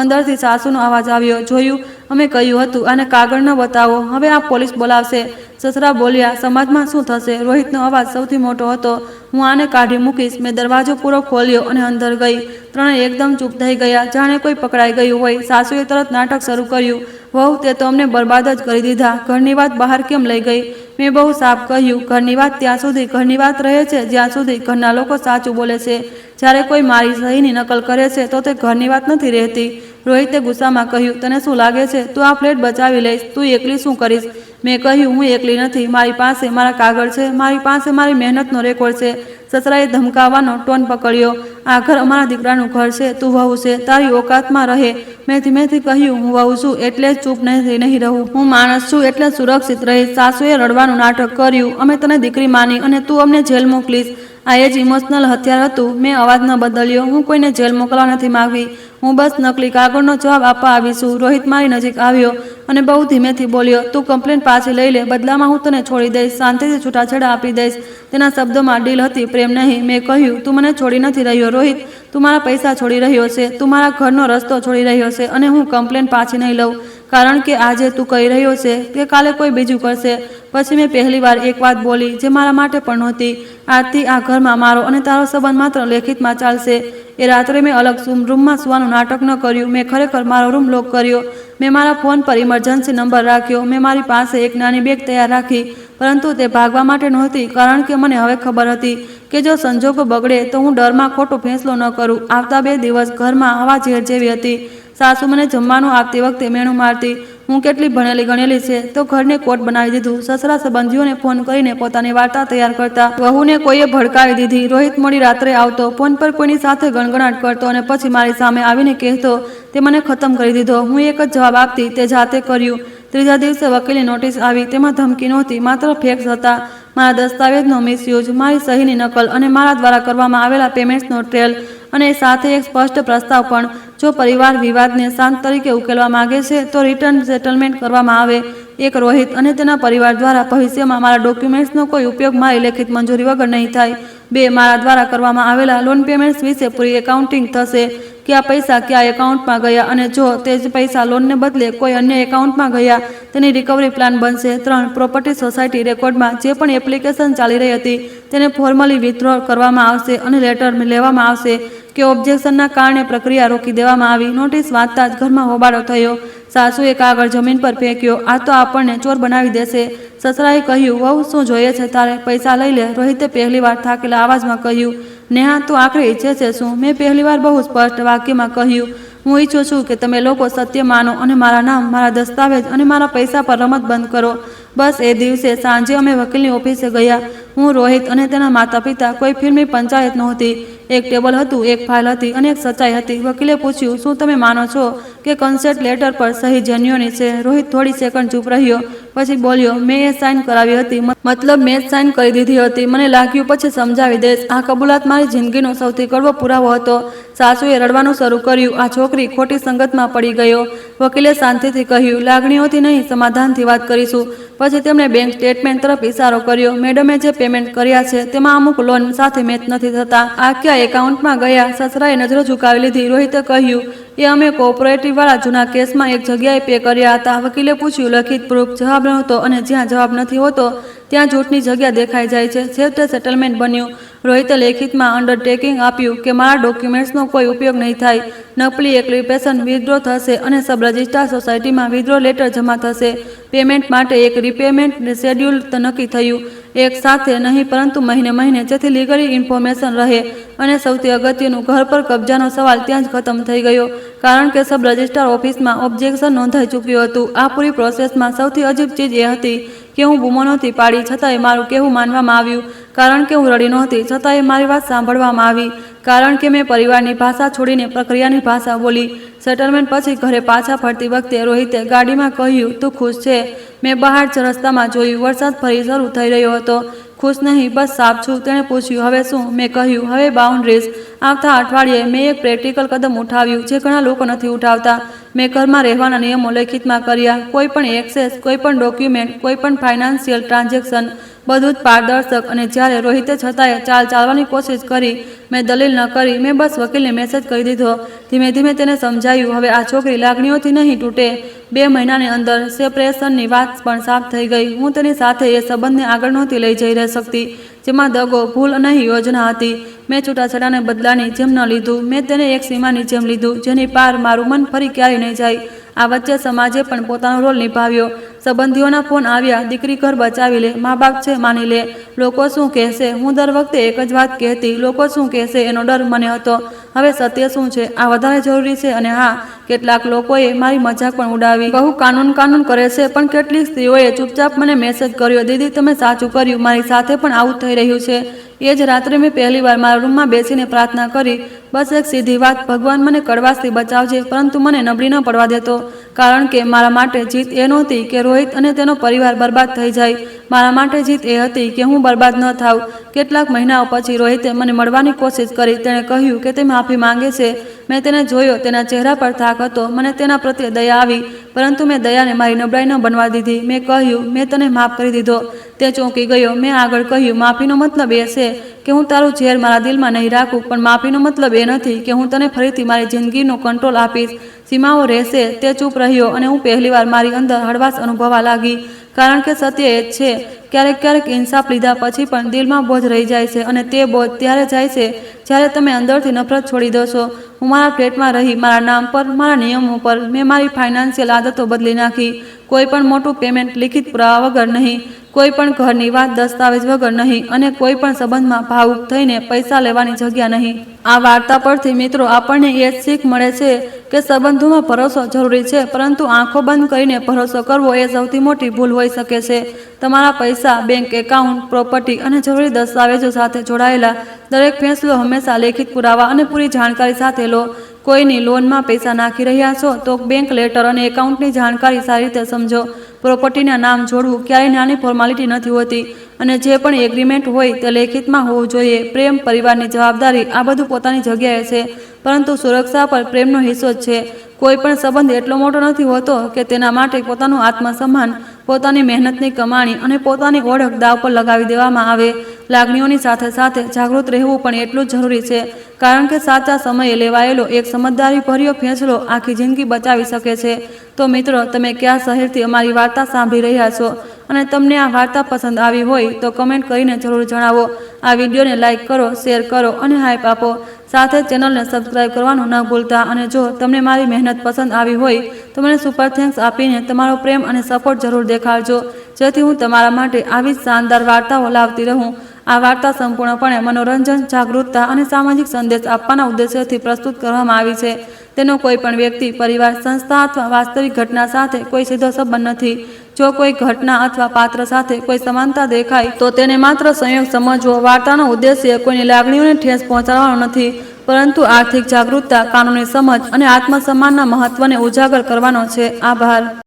અંદરથી સાસુનો અવાજ આવ્યો. જોયું? અમે કહ્યું હતું આને કાગળ ન બતાવો, હવે આ પોલીસ બોલાવશે. સસરા બોલ્યા, સમાજમાં શું થશે? રોહિતનો અવાજ સૌથી મોટો હતો. હું આને કાઢી મૂકીશ. મેં દરવાજો પૂરો ખોલ્યો અને અંદર ગઈ. ત્રણેય એકદમ ચૂપ થઈ ગયા, જાણે કોઈ પકડાઈ ગયું હોય. સાસુએ તરત નાટક શરૂ કર્યું. વહુ, તે તો અમને બરબાદ જ કરી દીધા. ઘરની વાત બહાર કેમ લઈ ગઈ? મેં બહુ સાફ કહ્યું, ઘરની વાત ત્યાં સુધી ઘરની વાત રહે છે જ્યાં સુધી ઘરના લોકો સાચું બોલે છે. જ્યારે કોઈ મારી સહીની નકલ કરે છે તો તે ઘરની વાત નથી રહેતી. રોહિતે ગુસ્સામાં કહ્યું, તને શું લાગે છે તું આ ફ્લેટ બચાવી લઈશ? તું એકલી શું કરીશ? મેં કહ્યું, હું એકલી નથી. મારી પાસે મારા કાગળ છે, મારી પાસે મારી મહેનતનો રેકોર્ડ છે. સસરાએ ધમકાવવાનો ટોન પકડ્યો. આ ઘર અમારા દીકરાનું ઘર છે. તું વહુ છે, તારી ઓકાતમાં રહે. મેં ધીમેથી કહ્યું, હું વહુ છું એટલે જ ચૂપ નહીં રહું. હું માણસ છું એટલે સુરક્ષિત રહીશ. સાસુએ રડવાનું નાટક કર્યું. અમે તને દીકરી માની અને તું અમને જેલ મોકલીશ. આ એ જ ઇમોશનલ હથિયાર હતું. મેં અવાજ ન બદલ્યો. હું કોઈને જેલ મોકલવા નથી માંગતી. હું બસ નકલી કાગળનો જવાબ આપવા આવી છું. રોહિત મારી નજીક આવ્યો અને બહુ ધીમેથી બોલ્યો, તું કમ્પ્લેન પાછી લઈ લે. બદલામાં હું તને છોડી દઈશ, શાંતિથી છૂટાછેડા આપી દઈશ. તેના શબ્દોમાં ડીલ હતી, પ્રેમ નહીં. મેં કહ્યું, તું મને છોડી નથી રહ્યો રોહિત. તું મારા પૈસા છોડી રહ્યો છે, તું મારા ઘરનો રસ્તો છોડી રહ્યો છે અને હું કમ્પ્લેન પાછી નહીં લઉં. કારણ કે આજે તું કહી રહ્યો છે કે કાલે કોઈ બીજું કરશે. પછી મેં પહેલીવાર એક વાત બોલી જે મારા માટે પણ નહોતી. આજથી આ ઘરમાં મારો અને તારો સંબંધ માત્ર લેખિતમાં ચાલશે. એ રાત્રે મેં અલગ રૂમમાં સુવાનું નાટક ન કર્યું. મેં ખરેખર મારો રૂમ લોક કર્યો. મેં મારા ફોન પર ઇમરજન્સી નંબર રાખ્યો. મેં મારી પાસે એક નાની બેગ તૈયાર રાખી, પરંતુ તે ભાગવા માટે નહોતી. કારણ કે મને હવે ખબર હતી કે જો સંજોગો બગડે તો હું ડરમાં ખોટો ફેંસલો ન કરું. આવતા 2 દિવસ ઘરમાં હવા ઝેર જેવી હતી. સાસુ મને જમવાનું આપતી વખતે મેણું મારતી. હું કેટલી ભણેલી ગણેલી છે તો ઘરને કોટ બનાવી દીધું. સસરા સંબંધીઓને ફોન કરીને પોતાની વાર્તા તૈયાર કરતા. વહુને કોઈએ ભડકાવી દીધી. રોહિત મોડી રાત્રે આવતો, ફોન પર કોઈની સાથે ગણગણાટ કરતો અને પછી મારી સામે આવીને કહેતો, તે મને ખતમ કરી દીધો. હું એક જ જવાબ આપતી, તે જાતે કર્યું. ત્રીજા દિવસે વકીલની નોટિસ આવી. તેમાં ધમકી નહોતી, માત્ર ફેક્સ હતા. મારા દસ્તાવેજનો મિસયુઝ, મારી સહીની નકલ અને મારા દ્વારા કરવામાં આવેલા પેમેન્ટ્સનો ટ્રેલ, અને સાથે એક સ્પષ્ટ પ્રસ્તાવ પણ. જો પરિવાર વિવાદને શાંત તરીકે ઉકેલવા માંગે છે તો રિટર્ન સેટલમેન્ટ કરવામાં આવે. એક, રોહિત અને તેના પરિવાર દ્વારા ભવિષ્યમાં મારા ડોક્યુમેન્ટ્સનો કોઈ ઉપયોગ મારી લેખિત મંજૂરી વગર નહીં થાય. 2, મારા દ્વારા કરવામાં આવેલા લોન પેમેન્ટ્સ વિશે પૂરી એકાઉન્ટિંગ થશે. કયા પૈસા કયા એકાઉન્ટમાં ગયા અને જો તે જ પૈસા લોનને બદલે કોઈ અન્ય એકાઉન્ટમાં ગયા તેની રિકવરી પ્લાન બનશે. 3, પ્રોપર્ટી સોસાયટી રેકોર્ડમાં જે પણ એપ્લિકેશન ચાલી રહી હતી તેને ફોર્મલી વિથડ્રો કરવામાં આવશે અને લેટર લેવામાં આવશે કે ઓબ્જેક્શનના કારણે પ્રક્રિયા રોકી દેવામાં આવી. નોટિસ વાંચતા જ ઘરમાં હોબાળો થયો. સાસુએ કાગળ જમીન પર ફેંક્યો. આ તો આપણને ચોર બનાવી દેશે. સસરાએ કહ્યું, વહુ શું જોઈએ છે તારે? પૈસા લઈ લે. રોહિતે પહેલીવાર થાકેલા અવાજમાં કહ્યું. નેહા, તું આખરે ઈચ્છે છે શું? મેં પહેલીવાર બહુ સ્પષ્ટ વાક્યમાં કહ્યું, હું ઈચ્છું છું કે તમે લોકો સત્ય માનો અને મારા નામ, મારા દસ્તાવેજ અને મારા પૈસા પર રમત બંધ કરો. બસ એ દિવસે સાંજે અમે વકીલની ઓફિસે ગયા. હું, રોહિત અને તેના માતા પિતા. કોઈ ફિલ્મી પંચાયત નહોતી. એક ટેબલ હતું, એક ફાઇલ હતી અને એક સચ્ચાઈ હતી. વકીલે પૂછ્યું, શું તમે માનો છો કે કન્સેન્ટ લેટર પર સહી જેન્યુઅની છે? રોહિત થોડી સેકન્ડ ચૂપ રહ્યો, પછી બોલ્યો, મેં એ સાઇન કરાવી હતી. મતલબ મેં જ સાઇન કરી દીધી હતી. મને લાગ્યું પછી સમજાવી દઈશ. આ કબૂલાત મારી જિંદગીનો સૌથી કડવો પુરાવો હતો. સાસુએ રડવાનું શરૂ કર્યું. આ છોકરી ખોટી સંગતમાં પડી ગયો. વકીલે શાંતિથી કહ્યું, લાગણીઓથી નહીં, સમાધાનથી વાત કરીશું. પછી તેમણે બેંક સ્ટેટમેન્ટ તરફ ઇશારો કર્યો. મેડમે જે પેમેન્ટ કર્યા છે તેમાં અમુક લોન સાથે મેચ નથી થતા. આ કયા એકાઉન્ટમાં ગયા? સસરાએ નજરો ઝુકાવી લીધી. રોહિતે કહ્યું, એ અમે કોઓપરેટિવ વાળા જૂના કેસમાં એક જગ્યાએ પે કર્યા હતા. વકીલે પૂછ્યું, લખિત પ્રૂફ? જવાબ નહોતો, અને જ્યાં જવાબ નથી હોતો ત્યાં જૂઠની જગ્યા દેખાઈ જાય છે. છેવટે સેટલમેન્ટ બન્યું. રોહિતે લેખિતમાં અંડરટેકિંગ આપ્યું કે મારા ડોક્યુમેન્ટ્સનો કોઈ ઉપયોગ નહીં થાય. નકલી એપ્લિકેશન વિથડ્રો થશે અને સબ રજિસ્ટ્રાર સોસાયટીમાં વિથડ્રો લેટર જમા થશે. પેમેન્ટ માટે એક રીપેમેન્ટ શેડ્યુલ નક્કી થયું. એક સાથે નહીં પરંતુ મહિને, જેથી લીગલી ઇન્ફોર્મેશન રહે. અને સૌથી અગત્યનું, ઘર પર કબજાનો સવાલ ત્યાં જ ખતમ થઈ ગયો. કારણ કે સબ રજિસ્ટ્રાર ઓફિસમાં ઓબ્જેક્શન નોંધાઈ ચૂક્યું હતું. આ પૂરી પ્રોસેસમાં સૌથી અજીબ ચીજ એ હતી કે હું બૂમો નહોતી પાડી, છતાંય મારું કહેવું માનવામાં આવ્યું. કારણ કે હું રડી નહોતી, છતાંય મારી વાત સાંભળવામાં આવી. કારણ કે મેં પરિવારની ભાષા છોડીને પ્રક્રિયાની ભાષા બોલી. સેટલમેન્ટ પછી ઘરે પાછા ફરતી વખતે રોહિતે ગાડીમાં કહ્યું, તું ખુશ છે? મેં બહાર રસ્તામાં જોયું. વરસાદ ફરી શરૂ થઈ રહ્યો હતો. ખુશ નહીં, બસ સાફ છું. તેણે પૂછ્યું, હવે શું? મેં કહ્યું, હવે બાઉન્ડ્રીઝ. આવતા અઠવાડિયે મેં એક પ્રેક્ટિકલ કદમ ઉઠાવ્યું જે ઘણા લોકો નથી ઉઠાવતા. મેં ઘરમાં રહેવાના નિયમો લેખિતમાં કર્યા. કોઈ પણ એક્સેસ, કોઈ પણ ડોક્યુમેન્ટ, કોઈ પણ ફાઇનાન્શિયલ ટ્રાન્ઝેક્શન, બધું જ પારદર્શક. અને જ્યારે રોહિતે છતાંય ચાલવાની કોશિશ કરી, મેં દલીલ ન કરી. મેં બસ વકીલને મેસેજ કરી દીધો. ધીમે ધીમે તેને સમજાયું, હવે આ છોકરી લાગણીઓથી નહીં તૂટે. 2 મહિનાની અંદર સેપરેશનની વાત પણ સાફ થઈ ગઈ. હું તેની સાથે એ સંબંધને આગળ નહોતી લઈ જઈ શકતી જેમાં દગો, ભૂલ નહીં યોજના હતી. મેં છૂટાછેડાને બદલાની જેમ ન લીધું. મેં તેને એક સીમાની જેમ લીધું જેની પાર મારું મન ફરી ક્યારેય નહીં જાય. આ વચ્ચે સમાજે પણ પોતાનો રોલ નિભાવ્યો. સંબંધીઓના ફોન આવ્યા, દીકરી ઘર બચાવી લે, મા બાપ છે માની લે, લોકો શું કહેશે. હું દર વખતે એક જ વાત કહેતી, લોકો શું કહેશે એનો ડર મને હતો. હવે સત્ય શું છે આ વધારે જરૂરી છે. અને હા, કેટલાક લોકોએ મારી મજાક પણ ઉડાવી, બહુ કાનૂન કરે છે. પણ કેટલીક સ્ત્રીઓએ ચૂપચાપ મને મેસેજ કર્યો, દીદી તમે સાચું કર્યું, મારી સાથે પણ આવું થઈ રહ્યું છે. એ જ રાત્રે મેં પહેલીવાર મારા રૂમમાં બેસીને પ્રાર્થના કરી, બસ એક સીધી વાત, ભગવાન મને કડવાશથી બચાવજે પરંતુ મને નબળી ન પડવા દેતો. કારણ કે મારા માટે જીત એ નહોતી કે રોહિત અને તેનો પરિવાર બરબાદ થઈ જાય. મારા માટે જીત એ હતી કે હું બરબાદ ન થાવ. કેટલાક મહિનાઓ પછી રોહિતે મને મળવાની કોશિશ કરી. તેણે કહ્યું કે તે માફી માંગે છે. મેં તેને જોયો, તેના ચહેરા પર થાક હતો. મને તેના પ્રત્યે દયા આવી, પરંતુ મેં દયાને મારી નબળાઈ ન બનવા દીધી. મેં કહ્યું, મેં તને માફ કરી દીધો. તે ચોંકી ગયો. મેં આગળ કહ્યું, માફીનો મતલબ એ છે કે હું તારું ઝેર મારા દિલમાં નહીં રાખું, પણ માફીનો મતલબ એ નથી કે હું તને ફરીથી મારી જિંદગીનો કંટ્રોલ આપીશ. સીમાઓ રહેશે. તે ચૂપ રહ્યો અને હું પહેલીવાર મારી અંદર હળવાશ અનુભવવા લાગી. કારણ કે સત્ય એ જ છે, ક્યારેક ઇન્સાફ લીધા પછી પણ દિલમાં બોજ રહી જાય છે. અને તે બોજ ત્યારે જાય છે જ્યારે તમે અંદરથી નફરત છોડી દો છો. હું મારા ફ્લેટમાં રહી, મારા નામ પર, મારા નિયમો પર. મેં મારી ફાઇનાન્શિયલ આદતો બદલી નાખી. કોઈ પણ મોટું પેમેન્ટ લિખિત પુરાવા વગર નહીં, કોઈ પણ ઘરની વાત દસ્તાવેજ વગર નહીં, અને કોઈ પણ સંબંધમાં ભાવુક થઈને પૈસા લેવાની જગ્યા નહીં. આ વાર્તા પરથી મિત્રો આપણને એ જ શીખ મળે છે કે સંબંધોમાં ભરોસો જરૂરી છે, પરંતુ આંખો બંધ કરીને ભરોસો કરવો એ સૌથી મોટી ભૂલ હોઈ શકે છે. તમારા પૈસા, બેંક એકાઉન્ટ, પ્રોપર્ટી અને જરૂરી દસ્તાવેજો સાથે જોડાયેલા દરેક ફેંસલો હંમેશા લેખિત પુરાવા અને પૂરી જાણકારી સાથે લો. કોઈની લોનમાં પૈસા નાખી રહ્યા છો તો બેંક લેટર અને એકાઉન્ટની જાણકારી સારી રીતે સમજો. પ્રોપર્ટીના નામ જોડવું ક્યારેય નાની ફોર્માલિટી નથી હોતી, અને જે પણ એગ્રીમેન્ટ હોય તે લેખિતમાં હોવું જોઈએ. પ્રેમ, પરિવારની જવાબદારી, આ બધું પોતાની જગ્યાએ છે, પરંતુ સુરક્ષા પર પ્રેમનો હિસ્સો જ છે. કોઈ પણ સંબંધ એટલો મોટો નથી હોતો કે તેના માટે પોતાનું આત્મસન્માન, પોતાની મહેનતની કમાણી અને પોતાની ઓળખ દાવ પર લગાવી દેવામાં આવે. લાગણીઓની સાથે સાથે જાગૃત રહેવું પણ એટલું જ જરૂરી છે, કારણ કે સાચા સમયે લેવાયેલો એક સમજદારીભર્યો ફેંસલો આખી જિંદગી બચાવી શકે છે. તો મિત્રો, તમે કયા શહેરથી અમારી વાર્તા સાંભળી રહ્યા છો અને તમને આ વાર્તા પસંદ આવી હોય તો કમેન્ટ કરીને જરૂર જણાવો. આ વિડીયોને લાઇક કરો, શેર કરો અને હાઈપ આપો. સાથે ચેનલને સબસ્ક્રાઇબ કરવાનું ન ભૂલતા. અને જો તમને મારી મહેનત પસંદ આવી હોય તો મને સુપર થેન્ક્સ આપીને તમારો પ્રેમ અને સપોર્ટ જરૂર દેખાડજો, જેથી હું તમારા માટે આવી જ શાનદાર વાર્તાઓ લાવતી રહું. આ વાર્તા સંપૂર્ણપણે મનોરંજન, જાગૃતતા અને સામાજિક સંદેશ આપવાના ઉદ્દેશ્યથી પ્રસ્તુત કરવામાં આવી છે. તેનો કોઈ પણ વ્યક્તિ, પરિવાર, સંસ્થા અથવા વાસ્તવિક ઘટના સાથે કોઈ સીધો સંબંધ નથી. જો કોઈ ઘટના અથવા પાત્ર સાથે કોઈ સમાનતા દેખાય તો તેને માત્ર સંયોગ સમજવો. વાર્તાનો ઉદ્દેશ્ય કોઈની લાગણીઓને ઠેસ પહોંચાડવાનો નથી, પરંતુ આર્થિક જાગૃતતા, કાનૂની સમજ અને આત્મસન્માનના મહત્વને ઉજાગર કરવાનો છે. આભાર.